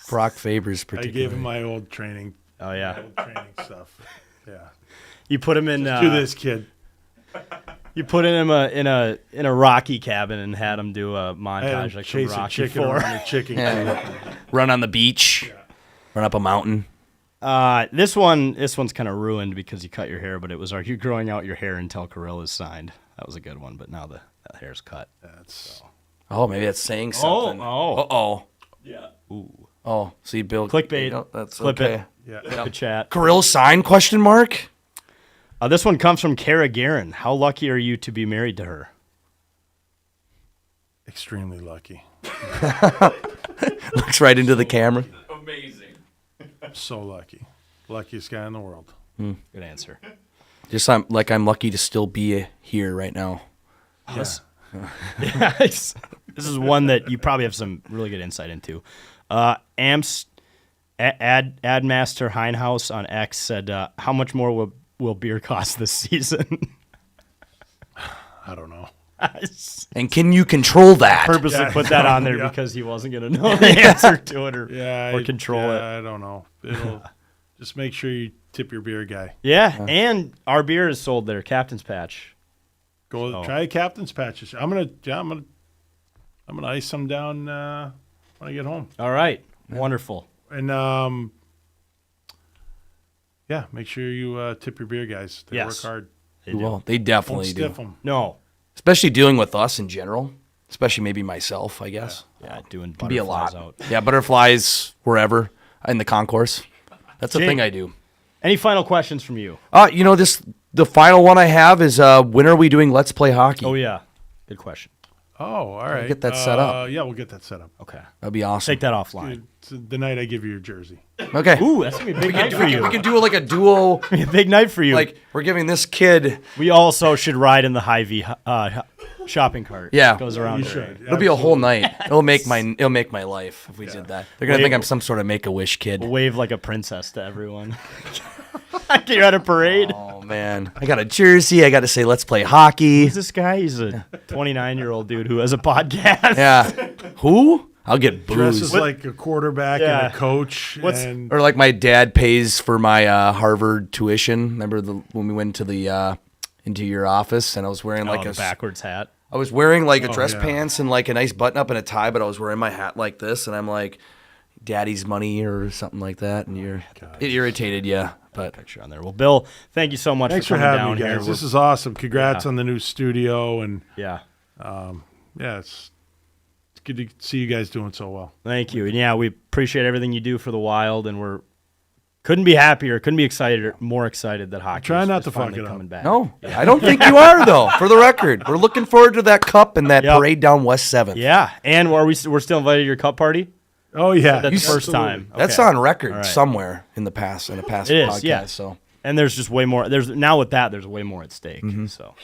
Brock Faber's I particularly. gave him my old training Oh, yeah. training stuff. Yeah. You put him in. Do this, kid. You put him in a Rocky cabin and had him do a I had montage him like from chase a Rocky chicken 4. around a chicken coop. Yeah. Run on the beach. Run up a mountain. This one's kind of ruined because you cut your hair, but it was, are you growing out your hair until Kirill is signed? That was a good one, but now that hair's cut. That's Oh, maybe that's saying something. oh. Uh-oh. Yeah. Ooh. Oh, see, Bill. Clickbait. That's Clip okay. it. yeah. Good chat. Kirill sign? Question mark. This one comes from Kara Guerin. How lucky are you to be married to her? Extremely lucky. Looks right into the camera. Amazing. So lucky. Luckiest guy in the world. Good answer. Just I'm lucky to still be here right now. This is one that you probably have some really good insight into. Amps Admaster Heinhaus on X said, "How much more will beer cost this season?" I don't know. And can you control that? Purposely Yeah, put that on there yeah. because he wasn't going to know the answer to it or control it. I don't know. It'll just make sure you tip your beer guy. Yeah, and our beer is sold there, Captain's Patch. Go try Captain's Patches. I'm gonna ice them down when I get home. All right, wonderful. And yeah, make sure you tip your beer guys. They work hard. Well, they Don't definitely stiff do. them. No. Especially dealing with us in general. Especially maybe myself, I guess. Yeah, doing Can be a butterflies lot. out. Yeah, butterflies wherever in the concourse. That's the Jake. thing I do. Any final questions from you? The final one I have is when are we doing Let's Play Hockey? Oh, yeah. Good question. Oh, all right. get that set up. Yeah, we'll get that set up. Okay. That'd be awesome. Take that offline. It's the night I give you your jersey. Okay. Ooh, that's going to be a big night for you. We can do like a duo. A big night for you. Like we're giving this kid. we also should ride in the Hy-Vee shopping cart. Yeah. It goes around. You there. should. It'll be a whole night. It'll make my life if we did that. They're gonna Wait. think I'm some sort of Make-A-Wish kid. Wave like a princess to everyone. You're at a parade. Oh man, I got a jersey. I got to say Let's Play Hockey. Who's this guy? He's a 29-year-old dude who has a podcast. Yeah. Who? I'll get Dresses booze. like a quarterback Yeah. and a coach. What's- and Or like my dad pays for my Harvard tuition. Remember when we went to the into your office and I was wearing like the a backwards hat. I was wearing like a dress yeah. pants and like a nice button up and a tie, but I was wearing my hat like this, and I'm like, "Daddy's money" or something like that, and it irritated you. But Picture on there. Well, Bill, thank you so much thanks for for coming having down me, guys. here. This is awesome. Congrats on the new studio, and Yeah. yeah, it's good to see you guys doing so well. Thank you. And yeah, we appreciate everything you do for the Wild, and couldn't be happier, couldn't be more excited that hockey Try is not is to fuck finally it up. coming back. no, I don't think you are though. For the record, we're looking forward to that cup and that Yep. parade down West 7th. Yeah, and we're still invited to your cup party? Oh yeah, That's the first absolutely. time. That's Okay. on record All right. somewhere in a past It is, podcast. yeah. So And there's just way more. There's way more at stake. So